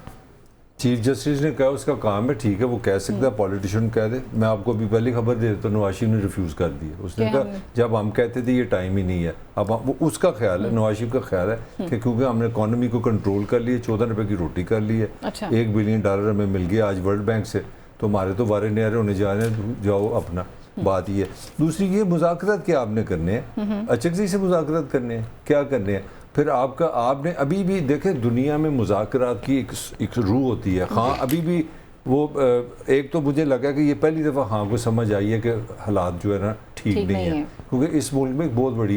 Speaker 2: चीफ जस्टिस ने कहा उसका काम है, ठीक है, वो कह सकता है, पॉलिटिशियन कह दे। मैं आपको अभी पहले खबर दे देता हूँ, नवाज शरीफ ने रिफ्यूज़ कर दिया। उसने कहा जब हम कहते थे ये टाइम ही नहीं है, अब वो उसका ख्याल है, नवाज शरीफ का ख्याल है कि क्योंकि हमने इकॉनमी को कंट्रोल कर लिया, 14 रुपये की रोटी कर ली है, $1 बिलियन हमें मिल गया आज वर्ल्ड बैंक से, तो हमारे तो वारे न्यारे होने जा रहे हैं, जाओ अपना। बात ये है। दूसरी ये मुज़ाकरात क्या आपने करने हैं, अचकज़ी से मुज़ाकरात करने हैं, क्या करने हैं? फिर आपने अभी भी देखे दुनिया में मुज़ाकरात की एक रूह होती है। हाँ, अभी भी वो एक तो मुझे लगा कि ये पहली दफ़ा हाँ को समझ आई है कि हालात जो है ना ठीक नहीं है, क्योंकि इस मुल्क में बहुत बड़ी,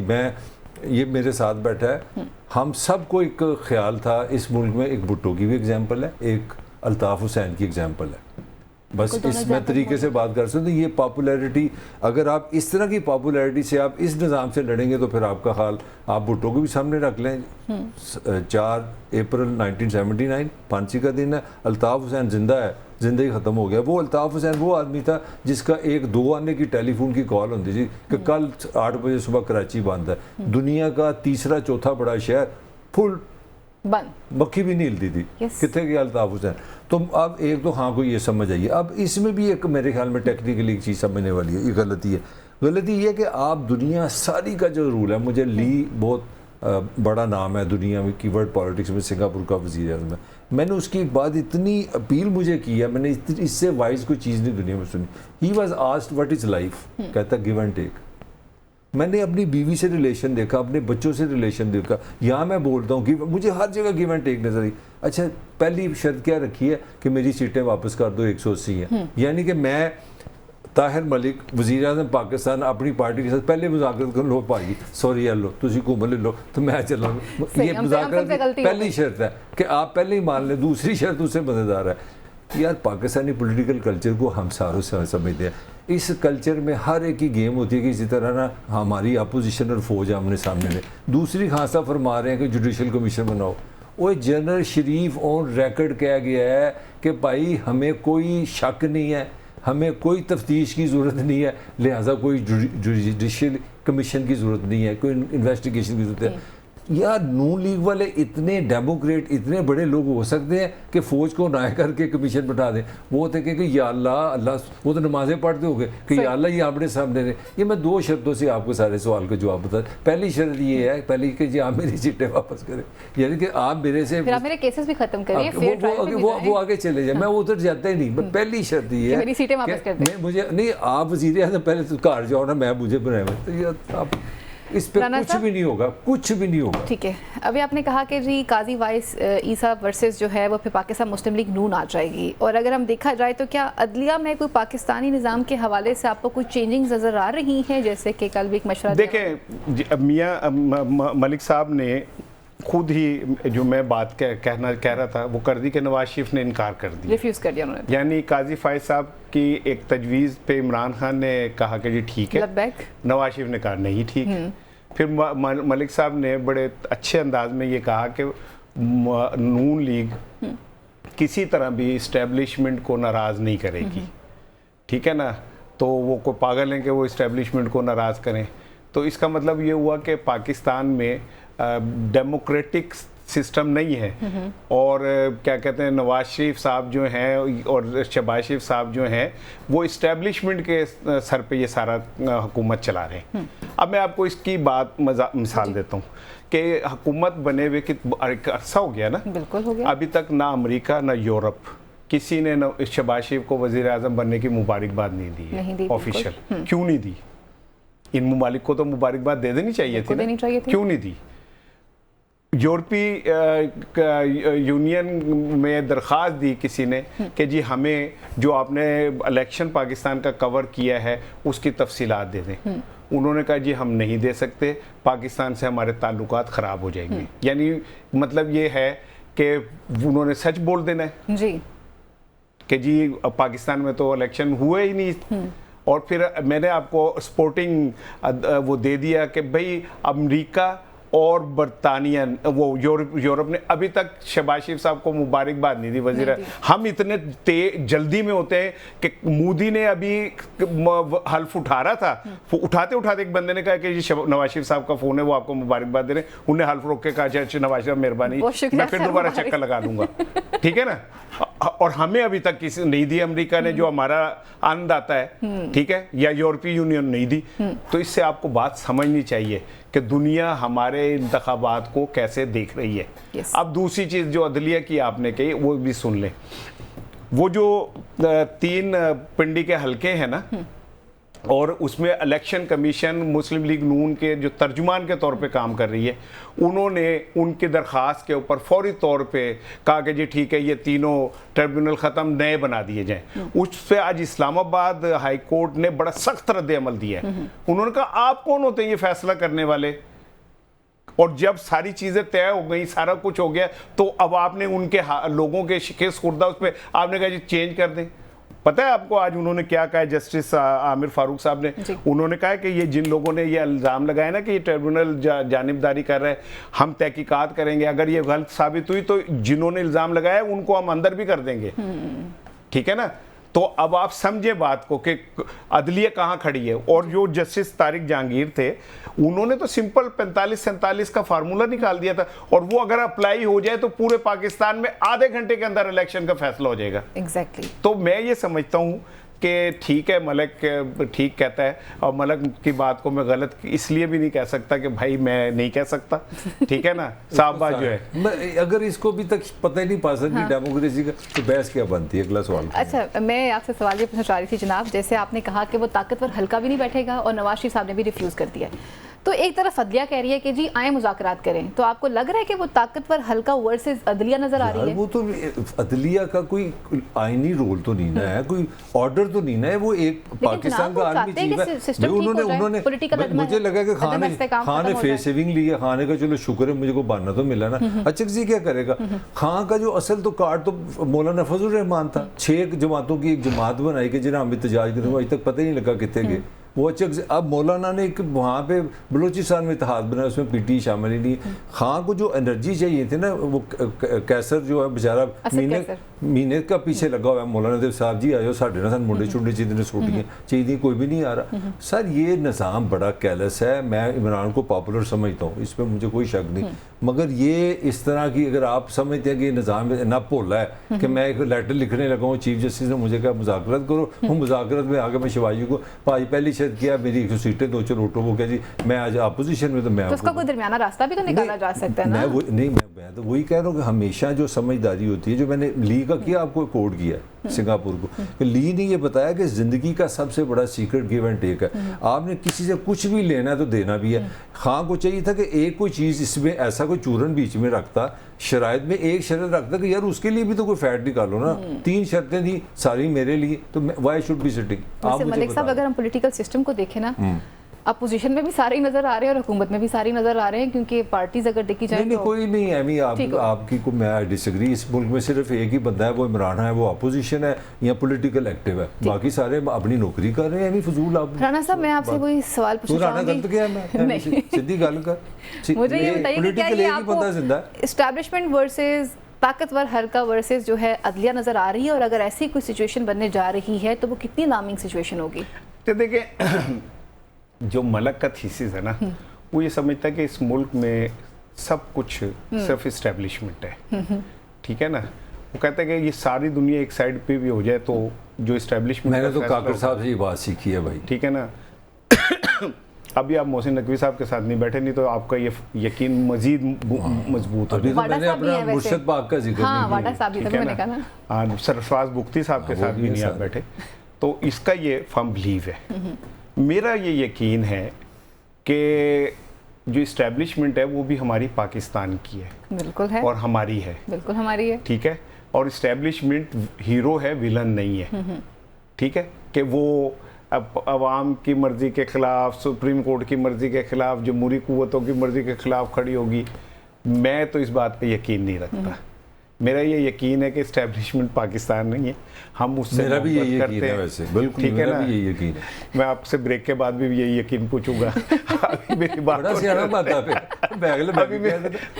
Speaker 2: ये मेरे साथ बैठा है, हम सबको एक ख्याल था इस मुल्क में, एक भुट्टो की भी एग्जाम्पल है, एक अल्ताफ़ हुसैन की एग्जाम्पल है, बस इसमें तरीके से बात कर सकते। ये पॉपुलैरिटी, अगर आप इस तरह की पॉपुलैरिटी से आप इस निज़ाम से लड़ेंगे तो फिर आपका हाल, आप भुट्टो को भी सामने रख लें। 4 अप्रैल 1979 फांसी का दिन है, अल्ताफ़ हुसैन जिंदा है, ज़िंदगी ख़त्म हो गया। वो अल्ताफ़ हुसैन वो आदमी था जिसका 1-2 आने की टेलीफोन की कॉल होती थी कि कल 8 बजे सुबह कराची बंद है, दुनिया का तीसरा चौथा बड़ा शहर फुल बंद, मक्खी भी नहीं हिलती थी, कितने गया अल्ताफ़ हुसैन। तो अब एक तो हाँ को ये समझ आइए। अब इसमें भी एक मेरे ख्याल में टेक्निकली एक चीज़ समझने वाली है, ये गलती है। गलती ये है कि आप दुनिया सारी का जो रूल है, मुझे ली बहुत बड़ा नाम है दुनिया में कीवर्ड पॉलिटिक्स में, सिंगापुर का वज़ीर आज़म है, मैंने उसकी एक बात इतनी अपील मुझे की है, मैंने इससे वाइज कोई चीज़ नहीं दुनिया में सुनी। He was asked what is life, कहता गिव एंड टेक। मैंने अपनी बीवी से रिलेशन देखा, अपने बच्चों से रिलेशन देखा, यहाँ मैं बोलता हूँ कि मुझे हर जगह गिव एंड टेक नजर आई। अच्छा, पहली शर्त क्या रखी है कि मेरी सीटें वापस कर दो 180 हैं, यानी कि मैं ताहिर मलिक वज़ीर आज़म पाकिस्तान अपनी पार्टी के साथ पहले मुज़ाकरात कर लो, भाई सॉरी यार लो तुसी घूम ले लो तो मैं चला, ये मुज़ाकरात पहली शर्त है कि आप पहले ही मान लें। दूसरी शर्त उससे मज़ेदार है, यार पाकिस्तानी पॉलिटिकल कल्चर को हम सारों से समझते हैं, इस कल्चर में हर एक की गेम होती है कि इसी तरह ना हमारी अपोजिशन और फौज आमने सामने में। दूसरी खासा फरमा रहे हैं कि जुडिशल कमीशन बनाओ। वो जनरल शरीफ ऑन रिकॉर्ड कहा गया है कि भाई हमें कोई शक नहीं है, हमें कोई तफ्तीश की ज़रूरत नहीं है, लिहाजा कोई जुडिशल कमीशन की ज़रूरत नहीं है, कोई इन्वेस्टिगेशन की ज़रूरत है। यार नून लीग वाले इतने डेमोक्रेट, इतने बड़े लोग हो सकते हैं कि फ़ौज को ना करके कमीशन बैठा दें। वो होते कि या अल्लाह, वो तो नमाज़ें पढ़ते हो गए कि या अल्लाह ये आपने सामने रहे। ये मैं 2 शर्तों से आपको सारे सवाल का जवाब बता। पहली शर्त ये है, पहली कि जी आप मेरी सीटें वापस करें, यानी कि आप मेरे से
Speaker 1: मेरे केसेस भी खत्म करिए,
Speaker 2: वो आगे चले जाए, मैं उधर जाता ही नहीं। पहली शर्त ये है
Speaker 1: सीटें वापस कर दें,
Speaker 2: मुझे नहीं, आप वज़ीर आज़म पहले तो घर जाओ ना, मैं मुझे बनाए तो ये आप इस पे कुछ भी नहीं होगा, कुछ भी नहीं होगा।
Speaker 1: ठीक है, अभी आपने कहा कि जी काजी वाइस ईसा वर्सेस जो है वो फिर पाकिस्तान मुस्लिम लीग नून आ जाएगी, और अगर हम देखा जाए तो क्या अदलिया में कोई पाकिस्तानी निज़ाम के हवाले से आपको कुछ चेंजिंग नज़र आ रही हैं, जैसे कि कल भी एक मशवरा
Speaker 3: देखें, मियाँ मलिक साहब ने खुद ही जो मैं बात कह रहा था वो कर दी कि नवाज शरीफ ने इनकार कर दिया,
Speaker 1: रिफ्यूज़ कर दिया उन्होंने।
Speaker 3: यानी काजी फायज साहब की एक तजवीज़ पे इमरान खान ने कहा कि जी ठीक है, नवाज शरीफ ने कहा नहीं ठीक। फिर मलिक साहब ने बड़े अच्छे अंदाज में ये कहा कि नून लीग किसी तरह भी इस्टेब्लिशमेंट को नाराज़ नहीं करेगी, ठीक है ना, तो वो कोई पागल हैं कि वो इस्टेब्लिशमेंट को नाराज़ करें। तो इसका मतलब ये हुआ कि पाकिस्तान में डेमोक्रेटिक सिस्टम नहीं है। और क्या कहते हैं, नवाज शरीफ साहब जो हैं और शहबाज शरीफ साहब जो हैं वो इस्टेब्लिशमेंट के सर पे ये सारा हुकूमत चला रहे हैं। अब मैं आपको इसकी बात मिसाल देता हूँ कि हुकूमत बने हुए कि अरसा हो गया ना,
Speaker 1: बिल्कुल हो गया।
Speaker 3: अभी तक ना अमेरिका ना यूरोप किसी ने शहबाज शरीफ को वजीर आजम बनने की मुबारकबाद नहीं दी ऑफिशियल। क्यों नहीं दी? इन ममालिक को तो मुबारकबाद दे देनी चाहिए थी ना, क्यों नहीं दी? यूरोपीय यूनियन में दरख्वास्त दी किसी ने कि जी हमें जो आपने इलेक्शन पाकिस्तान का कवर किया है उसकी तफसीलात दे दें। उन्होंने कहा जी हम नहीं दे सकते, पाकिस्तान से हमारे ताल्लुकात ख़राब हो जाएंगे। यानी मतलब ये है कि उन्होंने सच बोल देना है
Speaker 1: जी
Speaker 3: कि जी पाकिस्तान में तो इलेक्शन हुए ही नहीं। और फिर मैंने आपको स्पोर्टिंग वो दे दिया कि भाई अमेरिका और बरतानिया वो यूरोप ने अभी तक शहबाज शरीफ साहब को मुबारकबाद नहीं दी वजीर। हम इतने जल्दी में होते हैं कि मोदी ने अभी हल्फ उठा रहा था, उठाते उठाते एक बंदे ने कहा कि जी नवाज शरीफ साहब का फोन है वो आपको मुबारकबाद दे रहे हैं। उन्हें हल्फ रोक के कहा अच्छा नवाज शरीफ मेहरबानी मैं फिर दोबारा चक्कर लगा दूंगा, ठीक है ना। और हमें अभी तक किसी नहीं दी अमेरिका ने जो हमारा आनंद आता है, ठीक है, या यूरोपीय यूनियन नहीं दी। तो इससे आपको बात समझनी चाहिए कि दुनिया हमारे इंतखाबात को कैसे देख रही है। अब दूसरी चीज जो अदलिया की आपने कही वो भी सुन लें। वो जो 3 पिंडी के हलके हैं ना, और उसमें इलेक्शन कमीशन मुस्लिम लीग नून के जो तर्जुमान के तौर पे काम कर रही है, उन्होंने उनकी दरख्वास्त के ऊपर फौरी तौर पे कहा कि जी ठीक है ये तीनों ट्रिब्यूनल ख़त्म नए बना दिए जाएं। उस पर आज इस्लामाबाद हाई कोर्ट ने बड़ा सख्त रद्द-ए-अमल दिया है। उन्होंने कहा आप कौन होते हैं ये फैसला करने वाले, और जब सारी चीज़ें तय हो गई, सारा कुछ हो गया, तो अब आपने उनके लोगों के केस खुर्दा उस पर आपने कहा जी चेंज कर दें। पता है आपको आज उन्होंने क्या कहा? जस्टिस आमिर फारूक साहब ने उन्होंने कहा कि ये जिन लोगों ने ये इल्ज़ाम लगाया ना कि ये ट्रिब्यूनल जानिबदारी कर रहा है, हम तहकीकात करेंगे, अगर ये गलत साबित हुई तो जिन्होंने इल्ज़ाम लगाया उनको हम अंदर भी कर देंगे, ठीक है ना। तो अब आप समझे बात को कि अदलिया कहाँ खड़ी है। और जो जस्टिस तारिक जहांगीर थे उन्होंने तो सिंपल 45-47 का फार्मूला निकाल दिया था, और वो अगर अप्लाई हो जाए तो पूरे पाकिस्तान में आधे घंटे के अंदर इलेक्शन का फैसला हो जाएगा।
Speaker 1: एग्जैक्टली।
Speaker 3: तो मैं ये समझता हूँ कि ठीक है, मलक ठीक कहता है, और मलक की बात को मैं गलत इसलिए भी नहीं कह सकता कि भाई मैं नहीं कह सकता, ठीक है ना। साहबा जो है
Speaker 2: अगर इसको अभी तक पता ही नहीं पा सकती डेमोक्रेसी का तो बहस क्या बनती है? अगला सवाल।
Speaker 1: अच्छा, मैं आपसे सवाल ये पूछना चाह रही थी जनाब, जैसे आपने कहा कि वो ताकतवर हल्का भी नहीं बैठेगा और नवाज शरीफ साहब ने भी रिफ्यूज़ कर दिया, तो एक तरफ अदलिया कह रही है कि जी आए मुज़ाकरात करें, तो आपको लग रहा है कि वो ताकतवर हल्का वर्सेस अदलिया नजर आ रही है?
Speaker 2: वो तो अदलिया का कोई आईनी रोल तो नहीं ना है, कोई ऑर्डर तो नहीं ना है, वो एक पाकिस्तान का आर्मी चीफ है। उन्होंने मुझे लगा कि खान ने फेस सेविंग ली है, खान का चलो शुक्र है मुझे को बनना तो मिला ना। अच्छा जी क्या करेगा? खान का जो असल तो कार्ड तो मौलाना फजल रहमान था, 6 जमातों की एक जमात बनाई कि जिन्हें हम इत्तेजाज करें, अभी तक पता ही नहीं लगा कितने गए वो। अच्छा अब मौलाना ने एक वहाँ पे बलूचिस्तान में इत्तेहाद बनाया, उसमें पीटी शामिल ही नहीं। खां को जो एनर्जी चाहिए थी ना, वो कैसर जो है बेचारा महीने का पीछे लगा हुआ है। मौलाना देव साहब जी आयो साढ़े ना मुंडे चुंडे जितने सोटियाँ चाहिए कोई भी नहीं आ रहा। सर ये निज़ाम बड़ा कैलस है। मैं इमरान को पॉपुलर समझता हूँ, इस पर मुझे कोई शक नहीं, मगर ये इस तरह की अगर आप समझते हैं कि ये निज़ाम ना भोला है कि मैं एक लेटर लिखने लगा हूँ, चीफ जस्टिस ने मुझे कहा मुज़ाकरत करो, वो मुज़ाकरत में आगे मैं शिवाजी को भाई पहली किया मेरी 100 सीटें दो, चलो उठो, वो क्या जी मैं आज अपोजिशन में, तो मैं
Speaker 1: तो उसका कोई दरमियाना रास्ता भी तो निकाला जा सकता है ना।
Speaker 2: मैं तो वही कह रहा हूँ कि हमेशा जो समझदारी होती है, जो मैंने ली का किया आपको कोड किया सिंगापुर को, कि ली ने ये बताया कि ज़िंदगी का सबसे बड़ा सीक्रेट गिव एंड टेक है। आपने किसी से कुछ भी लेना है तो देना भी है। खां को चाहिए था कि एक कोई चीज़ इसमें ऐसा कोई चूरन बीच में रखता, शराइत में एक शर्त रखता कि यार उसके लिए भी तो कोई फैट निकालो ना। 3 शर्तें थी सारी मेरे लिए, तो why should be sitting.
Speaker 1: Malik साहब अगर हम पॉलिटिकल सिस्टम को देखें ना, अपोजिशन में भी सारे नजर आ रहे हैं और हुकूमत में भी सारी नजर आ रहे हैं, क्योंकि पार्टीज अगर देखी जाए
Speaker 2: नहीं, कोई नहीं है। आपकी को मैं डिसएग्री, इस मुल्क में सिर्फ एक ही बंदा है, वो इमरान है, वो अपोजिशन है या पॉलिटिकल एक्टिव है, बाकी सारे अपनी नौकरी कर रहे हैं। फजूल आप
Speaker 1: राणा साहब मैं आपसे कोई सवाल पूछना चाहूंगी।
Speaker 2: गलत क्या है? मैं सीधी गल कर,
Speaker 1: मुझे ये बताइए कि क्या ये आपको एस्टैब्लिशमेंट वर्सेस ताकतवर हल्का वर्सेस जो है अदलिया नजर आ रही है, और अगर ऐसी कोई सिचुएशन बनने जा रही है तो वो कितनी अलार्मिंग सिचुएशन होगी?
Speaker 3: तो देखिए जो मलक का थीसिस है ना, वो ये समझता है कि इस मुल्क में सब कुछ सिर्फ इस्टेब्लिशमेंट है, ठीक है ना। वो कहते हैं कि ये सारी दुनिया एक साइड पे भी हो जाए तो जो इस्टेब्लिशमेंट,
Speaker 2: मैंने तो काकर साहब से ये बात सीखी है भाई,
Speaker 3: ठीक है ना। अभी आप मोहसिन नकवी साहब के साथ नहीं बैठे, नहीं तो आपका ये यकीन मजीद मजबूत हो
Speaker 2: अभी तो
Speaker 1: वाडा
Speaker 2: मैंने
Speaker 1: साहब भी
Speaker 2: अपना
Speaker 1: है वैसे।
Speaker 2: मुर्शद पाक का जिक्र
Speaker 1: हाँ
Speaker 2: नहीं
Speaker 1: वाडा
Speaker 2: किया।
Speaker 1: साहब भी
Speaker 3: ठीक
Speaker 1: था,
Speaker 3: है
Speaker 1: मैंने कहा
Speaker 3: ना।
Speaker 1: ना।
Speaker 3: सरफराज बुख्ती साहब के
Speaker 2: वो
Speaker 3: साथ
Speaker 2: भी
Speaker 3: भी
Speaker 2: है
Speaker 3: नहीं आप
Speaker 2: साथ।
Speaker 3: बैठे, तो इसका ये फर्म बिलीव है। मेरा ये यकीन है कि जो इस्टेब्लिशमेंट है वो भी हमारी पाकिस्तान की है
Speaker 1: बिल्कुल है,
Speaker 3: और हमारी है,
Speaker 1: बिल्कुल हमारी है।
Speaker 3: ठीक है। और इस्टेब्लिशमेंट हीरो है, विलन नहीं है, ठीक है। कि वो अब अवाम की मर्जी के खिलाफ, सुप्रीम कोर्ट की मर्जी के खिलाफ, जमहूरी कुव्वतों की मर्जी के खिलाफ खड़ी होगी, मैं तो इस बात पे यकीन नहीं रखता। मेरा ये यकीन है कि इस्टेब्लिशमेंट पाकिस्तान नहीं है, हम उससे
Speaker 2: मेरा भी यही
Speaker 3: मोहब्बत
Speaker 2: यकीन
Speaker 3: करते
Speaker 2: है
Speaker 3: हैं,
Speaker 2: वैसे, बिल्कुल
Speaker 3: ठीक है
Speaker 2: मेरा
Speaker 3: ना।
Speaker 2: भी यही यकीन है।
Speaker 3: मैं आपसे ब्रेक के बाद भी यही यकीन पूछूंगा। अभी मेरी बात
Speaker 2: बड़ा सियाना बात है पे बैगले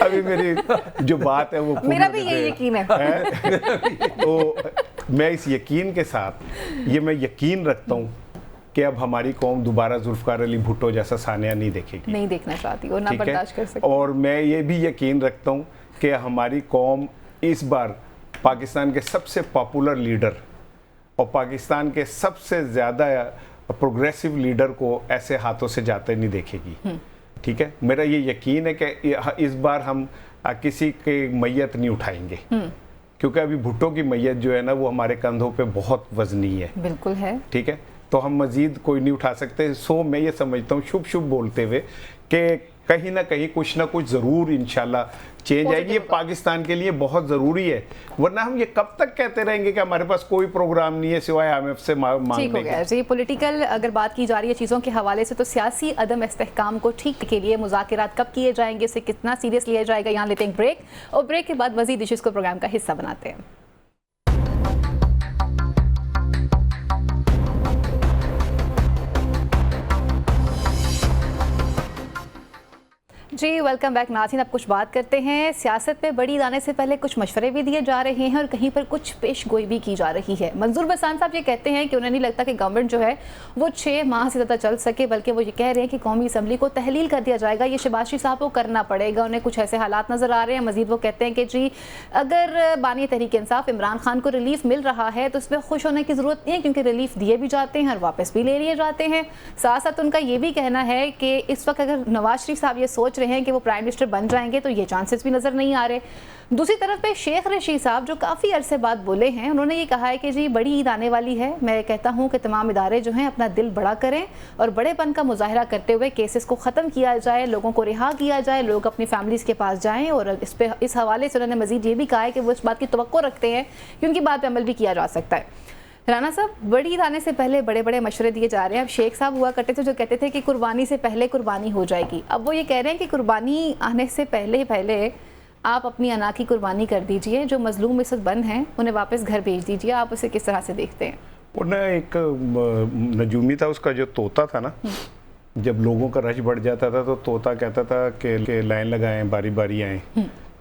Speaker 3: अभी मेरी जो बात है वो
Speaker 1: मेरा भी यही यकीन है।
Speaker 3: तो मैं इस यकीन के साथ ये मैं यकीन रखता हूँ कि अब हमारी कौम दोबारा जुल्फकार अली भुट्टो जैसा सानिया नहीं देखेगी,
Speaker 1: नहीं देखना चाहती और ना
Speaker 3: ठीक है।
Speaker 1: बर्दाश्त कर सकती।
Speaker 3: और मैं ये भी यकीन रखता हूँ कि हमारी कौम इस बार पाकिस्तान के सबसे पॉपुलर लीडर और पाकिस्तान के सबसे ज़्यादा प्रोग्रेसिव लीडर को ऐसे हाथों से जाते नहीं देखेगी, ठीक है। मेरा ये यकीन है कि इस बार हम किसी के मैयत नहीं उठाएंगे, क्योंकि अभी भुट्टो की मैयत जो है ना वो हमारे कंधों पे बहुत वजनी है,
Speaker 1: बिल्कुल है।
Speaker 3: ठीक है। तो हम मजीद कोई नहीं उठा सकते। सो मैं ये समझता हूँ शुभ शुभ बोलते हुए कि कहीं ना कहीं कुछ ना कुछ ज़रूर इंशाल्लाह चेंज आएगी। ये पाकिस्तान के लिए बहुत ज़रूरी है, वरना हम ये कब तक कहते रहेंगे कि हमारे पास कोई प्रोग्राम नहीं है सिवाय IMF से
Speaker 1: ठीक हो
Speaker 3: मांगने
Speaker 1: गया
Speaker 3: के।
Speaker 1: जी। पॉलिटिकल अगर बात की जा रही है चीज़ों के हवाले से, तो सियासी अदम इस्तेहकाम को ठीक के लिए मुज़ाकरात कब किए जाएंगे, इसे कितना सीरियस लिया जाएगा, यहाँ लेते हैं ब्रेक, और ब्रेक के बाद मजीद इश्यूज़ को प्रोग्राम का हिस्सा बनाते हैं। जी वेलकम बैक नाज़रीन। अब कुछ बात करते हैं सियासत पे बड़ी आने से पहले कुछ मशवरे भी दिए जा रहे हैं और कहीं पर कुछ पेश गोई भी की जा रही है। मंजूर बसान साहब ये कहते हैं कि उन्हें नहीं लगता कि गवर्नमेंट जो है वो 6 माह से ज़्यादा चल सके, बल्कि वो ये कह रहे हैं कि कौमी असम्बली को तहलील कर दिया जाएगा। ये शहबाज शरीफ साहब को करना पड़ेगा, उन्हें कुछ ऐसे हालात नज़र आ रहे हैं। मजीद वो कहते हैं कि जी अगर बानी तहरीक इंसाफ इमरान खान को रिलीफ मिल रहा है तो उसमें खुश होने की ज़रूरत नहीं है, क्योंकि रिलीफ दिए भी जाते हैं और वापस भी ले लिए जाते हैं। साथ साथ उनका ये भी कहना है कि इस वक्त अगर नवाज शरीफ साहब ये सोच रहे हैं कि वो प्राइम मिनिस्टर बन जाएंगे तो ये चांसेस भी नजर नहीं आ रहे। दूसरी तरफ पे शेख रशीद साहब जो काफ़ी अरसे बाद बोले हैं, उन्होंने ये कहा है कि जी बड़ी ईद आने वाली है, मैं कहता हूँ कि तमाम इदारे जो हैं अपना दिल बड़ा करें और बड़ेपन का मुजाहरा करते हुए केसेस को ख़त्म किया जाए, लोगों को रिहा किया जाए, लोग अपनी फैमिलीज़ के पास जाएँ। और इस हवाले से उन्होंने मजीद ये भी कहा है कि वो इस बात की तवक्को रखते हैं कि उनकी बात पर अमल भी किया जा सकता है। राना साहब, बड़ी ईद आने से पहले बड़े बड़े मशवरे दिए जा रहे हैं। अब शेख साहब हुआ करते थे जो कहते थे कि कुर्बानी से पहले कुर्बानी हो जाएगी, अब वो ये कह रहे हैं कि कुर्बानी आने से पहले आप अपनी अना की कुर्बानी कर दीजिए, जो मजलूम इस वक्त बंद हैं उन्हें वापस घर भेज दीजिए। आप उसे किस तरह से देखते हैं?
Speaker 3: वो ना एक नजूमी था, उसका जो तोता था ना, जब लोगों का रश बढ़ जाता था तो तोता कहता था कि लाइन लगाएं, बारी बारी आएँ।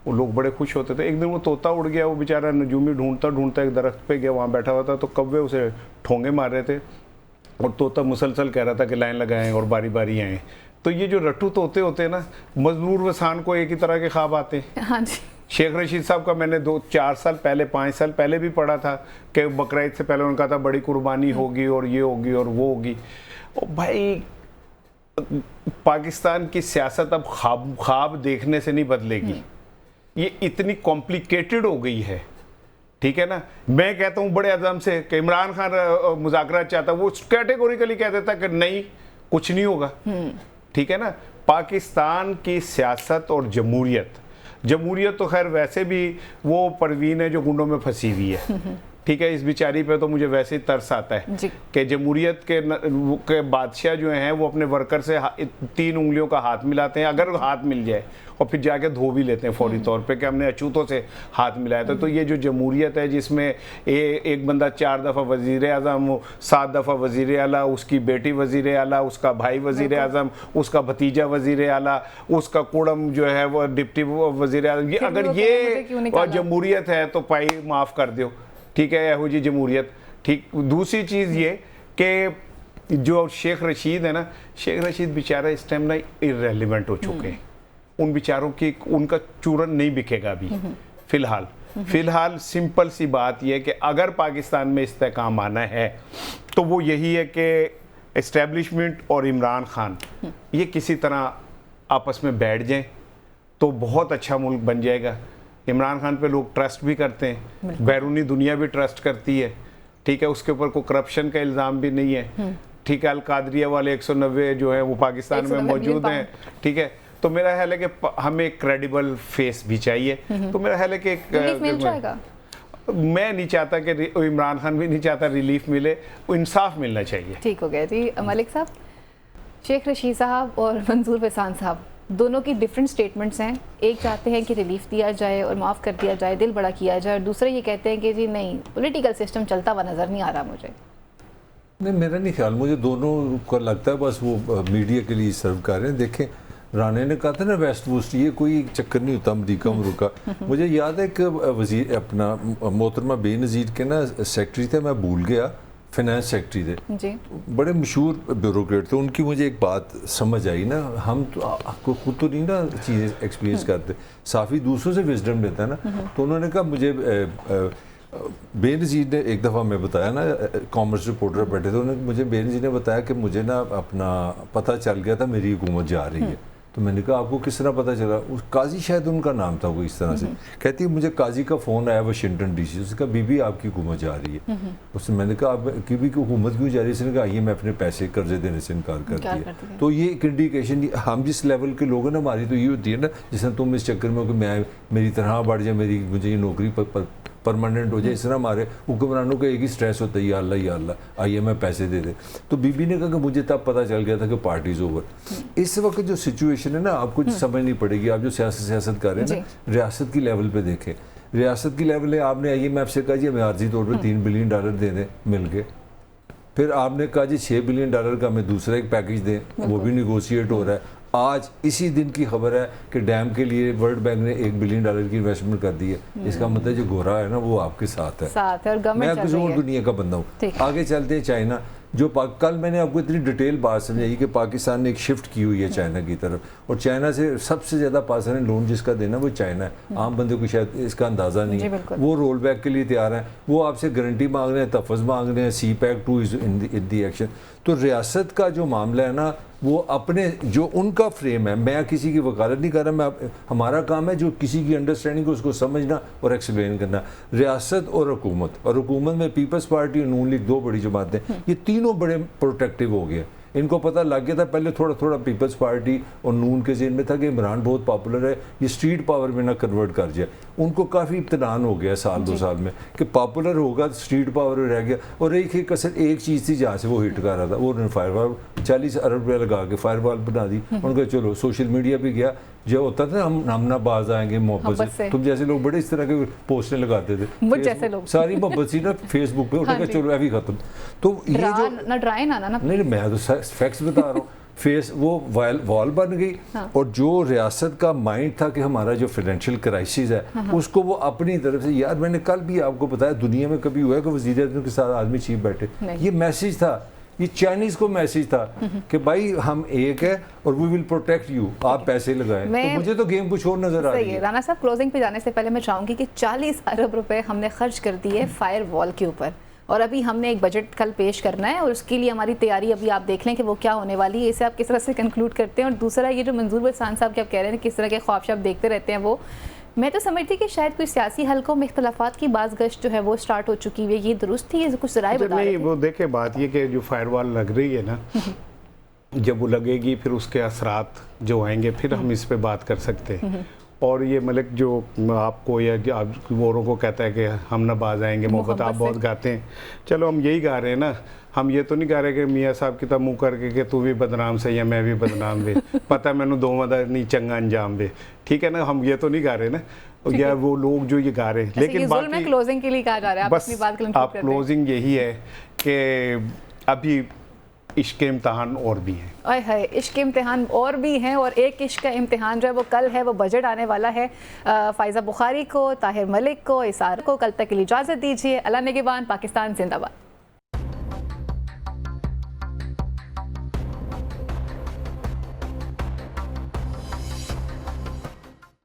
Speaker 3: वो लोग बड़े खुश होते थे। एक दिन वो तोता उड़ गया, वो बेचारा नजूमी ढूंढता ढूंढता एक दरख्त पे गया, वहाँ बैठा हुआ था तो कौवे उसे ठोंगे मार रहे थे और तोता मुसलसल कह रहा था कि लाइन लगाएं और बारी बारी आएँ। तो ये जो रट्टू तोते होते हैं ना, मजबूर वसान को एक ही तरह के ख्वाब आते हैं।
Speaker 1: हाँ जी।
Speaker 3: शेख रशीद साहब का मैंने 2-4 साल पहले, 5 साल पहले भी पढ़ा था कि बकरा ईद से पहले उन्होंने कहा था बड़ी कुर्बानी होगी और ये होगी और वो होगी। और भाई पाकिस्तान की सियासत अब ख्वाब देखने से नहीं बदलेगी, ये इतनी कॉम्प्लिकेटेड हो गई है, ठीक है ना। मैं कहता हूँ बड़े आज़म से कि इमरान खान मुज़ाकरा चाहता, वो कैटेगोरिकली कह देता कि नहीं कुछ नहीं होगा, ठीक है ना। पाकिस्तान की सियासत और जमहूरियत तो खैर वैसे भी वो परवीन है जो गुंडों में फंसी हुई है, ठीक है। इस बेचारी पे तो मुझे वैसे ही तरस आता है कि जमहूरियत के बादशाह जो हैं वो अपने वर्कर से 3 उंगलियों का हाथ मिलाते हैं, अगर हाथ मिल जाए, और फिर जाके धो भी लेते हैं फौरी तौर पे कि हमने अछूतों से हाथ मिलाया था। तो ये जो जमहूरियत है जिसमें एक बंदा 4 दफ़ा वज़ीर आज़म, 7 दफ़ा वज़ीर आला, उसकी बेटी वज़ीर आला, उसका भाई वज़ीर आज़म, उसका भतीजा वज़ीर आला, उसका कुड़म जो है वो डिप्टी वज़ीर आज़म, ये अगर ये जमहूरियत है तो भाई माफ़ कर दो, ठीक है, यहो जी जमहूरियत। ठीक, दूसरी चीज़ ये कि जो शेख रशीद है ना, शेख रशीद बेचारा इस टाइम ना इररेलेवेंट हो चुके हैं, उन बेचारों की उनका चूरन नहीं बिकेगा अभी फिलहाल सिंपल सी बात यह है कि अगर पाकिस्तान में इस्तेकाम आना है तो वो यही है कि एस्टेब्लिशमेंट और इमरान खान ये किसी तरह आपस में बैठ जाएं तो बहुत अच्छा मुल्क बन जाएगा। इमरान खान पे लोग ट्रस्ट भी करते हैं, बैरूनी दुनिया भी ट्रस्ट करती है, ठीक है, उसके ऊपर कोई करप्शन का इल्ज़ाम भी नहीं है, ठीक है। अल कादरिया वाले 190 जो है वो पाकिस्तान में मौजूद हैं, ठीक है। तो मेरा ख्याल है कि हमें एक क्रेडिबल फेस भी चाहिए। तो मेरा ख्याल है कि मैं नहीं चाहता कि इमरान खान भी नहीं चाहता रिलीफ मिले, इंसाफ मिलना चाहिए।
Speaker 1: ठीक हो गया जी। मलिक साहब, शेख रशीद साहब और मंजूर फैसान साहब दोनों की डिफरेंट स्टेटमेंट्स हैं। एक चाहते हैं कि रिलीफ दिया जाए और माफ़ कर दिया जाए, दिल बड़ा किया जाए, और दूसरे ये कहते हैं कि जी नहीं, पॉलिटिकल सिस्टम चलता हुआ नज़र नहीं आ रहा मुझे।
Speaker 2: नहीं, मेरा नहीं ख्याल, मुझे दोनों को लगता है बस वो मीडिया के लिए सर्व कर रहे हैं। देखें, राणे ने कहा था ना वेस्ट वोस्ट, ये कोई चक्कर नहीं होता अमरीका अमरूका। मुझे याद है कि वजीर अपना मोहतरमा बेनज़ीर के ना सेक्रेटरी थे, मैं भूल गया, फाइनेंस सेक्रेटरी थे जी, बड़े मशहूर ब्यूरोक्रेट थे। उनकी मुझे एक बात समझ आई ना, हम तो खुद तो नहीं ना चीज़ें एक्सपीरियंस करते, साफ़ी दूसरों से विजडम लेता है ना। तो उन्होंने कहा मुझे बेनज़ीर ने एक दफ़ा मैं बताया ना, कॉमर्स रिपोर्टर बैठे थे, उन्होंने मुझे बेनज़ीर ने बताया कि मुझे ना अपना पता चल गया था मेरी हुकूमत जा रही है। तो मैंने कहा आपको किस तरह पता चला? उस काजी शायद उनका नाम था कोई इस तरह से। कहती है मुझे काजी का फ़ोन आया वाशिंगटन डीसी, उसने कहा बीबी आपकी हुकूमत जा रही है। उसने मैंने कहा आप बीबी की हुकूमत क्यों जा रही है? उसने कहा मैं अपने पैसे कर्जे देने से इनकार करती है। तो ये एक इंडिकेशन, हम जिस लेवल के लोग हैं ना, हमारी तो ये होती है ना, जिसने तुम इस चक्कर में हो कि मैं मेरी तरह बढ़ जाए, मुझे ये नौकरी परमानेंट हो जाए, इस तरह हमारे हुक्मरानों का एक ही स्ट्रेस होता है, या अल्लाह आइए मैं पैसे दे दे। तो बीबी ने कहा कि मुझे तब पता चल गया था कि पार्टीज ओवर। इस वक्त जो सिचुएशन है ना, आपको समझनी पड़ेगी। आप जो सियासत कर रहे हैं ना, रियासत की लेवल पे देखें, रियासत की लेवल है, आपने IMF से कहा जी हमें आर्जी तौर पर $3 बिलियन दे दें, मिल गए। फिर आपने कहा जी $6 बिलियन का हमें दूसरा एक पैकेज दें, वो भी निगोशिएट हो रहा है। आज इसी दिन की खबर है कि डैम के लिए वर्ल्ड बैंक ने $1 बिलियन की इन्वेस्टमेंट कर दी है। इसका मतलब जो गोरा है ना, वो आपके साथ है, और मैं किसी और दुनिया का बंदा हूँ। आगे चलते हैं चाइना, जो कल मैंने आपको इतनी डिटेल बात समझाई कि पाकिस्तान ने एक शिफ्ट की हुई है चाइना की तरफ, और चाइना से सबसे ज़्यादा पाकिस्तान लोन जिसका देना वो चाइना है। आम बंदे को शायद इसका अंदाज़ा नहीं है। वो रोल बैक के लिए तैयार हैं, वो आपसे गारंटी मांग रहे हैं, तफज़ मांग रहे हैं, CPEC-2 is in the action. तो रियासत का जो मामला है ना, वो अपने जो उनका फ्रेम है, मैं किसी की वकालत नहीं कर रहा, मैं हमारा काम है जो किसी की अंडरस्टैंडिंग को उसको समझना और एक्सप्लेन करना। रियासत और हुकूमत में पीपल्स पार्टी और नून लीग, दो बड़ी जमातें, ये तीनों बड़े प्रोटेक्टिव हो गए। इनको पता लग गया था पहले, थोड़ा थोड़ा पीपल्स पार्टी और नून के ज़हन में था कि इमरान बहुत पॉपुलर है, ये स्ट्रीट पावर में ना कन्वर्ट कर जाए। उनको काफ़ी इत्मीनान हो गया साल 2 साल में कि पॉपुलर होगा, स्ट्रीट पावर रह गया। और एक असर एक चीज़ थी जहाँ से वो हिट कर रहा था, वो उन्होंने फायरवॉल 40 अरब रुपया लगा के फायरवॉल बना दी। उनका चलो सोशल मीडिया पे गया, जो होता था हम ना बाज आएंगे मोहब्बत से, तुम जैसे लोग बड़े इस तरह के पोस्टें लगाते थे,
Speaker 1: मुझ जैसे लोग
Speaker 2: सारी मोहब्बत सी ना फेसबुक पे, उन्होंने कहा चलो अभी खत्म। तो ये जो नहीं, मैं तो फैक्ट्स बता रहा हूँ, फेस वो वॉल बन गई। और जो रियासत का माइंड था कि हमारा जो फाइनेंशियल क्राइसिस है, उसको वो अपनी तरफ से, यार मैंने कल भी आपको बताया, दुनिया में कभी हुआ है कि वज़ीर-ए-आज़म के साथ आदमी चीफ बैठे? ये मैसेज था, ये चाइनीज को मैसेज था कि भाई हम एक है और वी विल प्रोटेक्ट यू, आप पैसे लगाएं। तो मुझे तो गेम कुछ और नजर आ रही है।
Speaker 1: राना साहब, क्लोजिंग पे जाने से पहले मैं चाहूंगी कि 40 अरब रुपए हमने खर्च कर दिए फायर वॉल के ऊपर, और अभी हमने एक बजट कल पेश करना है, और उसके लिए हमारी तैयारी अभी आप देख लें कि वो क्या होने वाली है। इसे आप किस तरह से कंक्लूड करते हैं? और दूसरा, ये जो मंजूर फैसान साहब के आप कह रहे हैं किस तरह के ख्वाबशाब देखते रहते हैं, वो मैं तो समझती कि शायद कोई सियासी हलकों में इख्तलाफात की बाज़गश्त जो है वो स्टार्ट हो चुकी है। ये दुरुस्त थी? ये कुछ राय बता रहे थे?
Speaker 3: वो देखे, बात ये कि जो फायरवॉल लग रही है ना, जब वो लगेगी फिर उसके असरात जो आएंगे, फिर हम इस पे बात कर सकते हैं। और ये मलिक जो आपको या आप औरों को कहता है कि हम ना बाज आएंगे, मोहब्बत आप बहुत गाते हैं, चलो हम यही गा रहे हैं ना। हम ये तो नहीं गा रहे कि मियाँ साहब की तरह मुँह करके कि तू भी बदनाम से या मैं भी बदनाम वे, पता मैनू दोवां दा नहीं चंगा अंजाम वे, ठीक है ना। हम ये तो नहीं गा रहे ना, या वो लोग जो ये गा रहे हैं। लेकिन
Speaker 1: बाकी क्लोजिंग के लिए कहा जा रहा है,
Speaker 3: बस आप क्लोजिंग यही है कि अभी इश्क के इम्तहान और भी हैं।
Speaker 1: आय हाय, इश्क के इम्तहान और भी हैं, और एक इश्क का इम्तहान जो है वो कल है, वो बजट आने वाला है। फ़ायज़ा बुखारी को, ताहिर मलिक को, इसार को कल तक के लिए इजाज़त दीजिए। अल्लाह निगहबान, पाकिस्तान जिंदाबाद।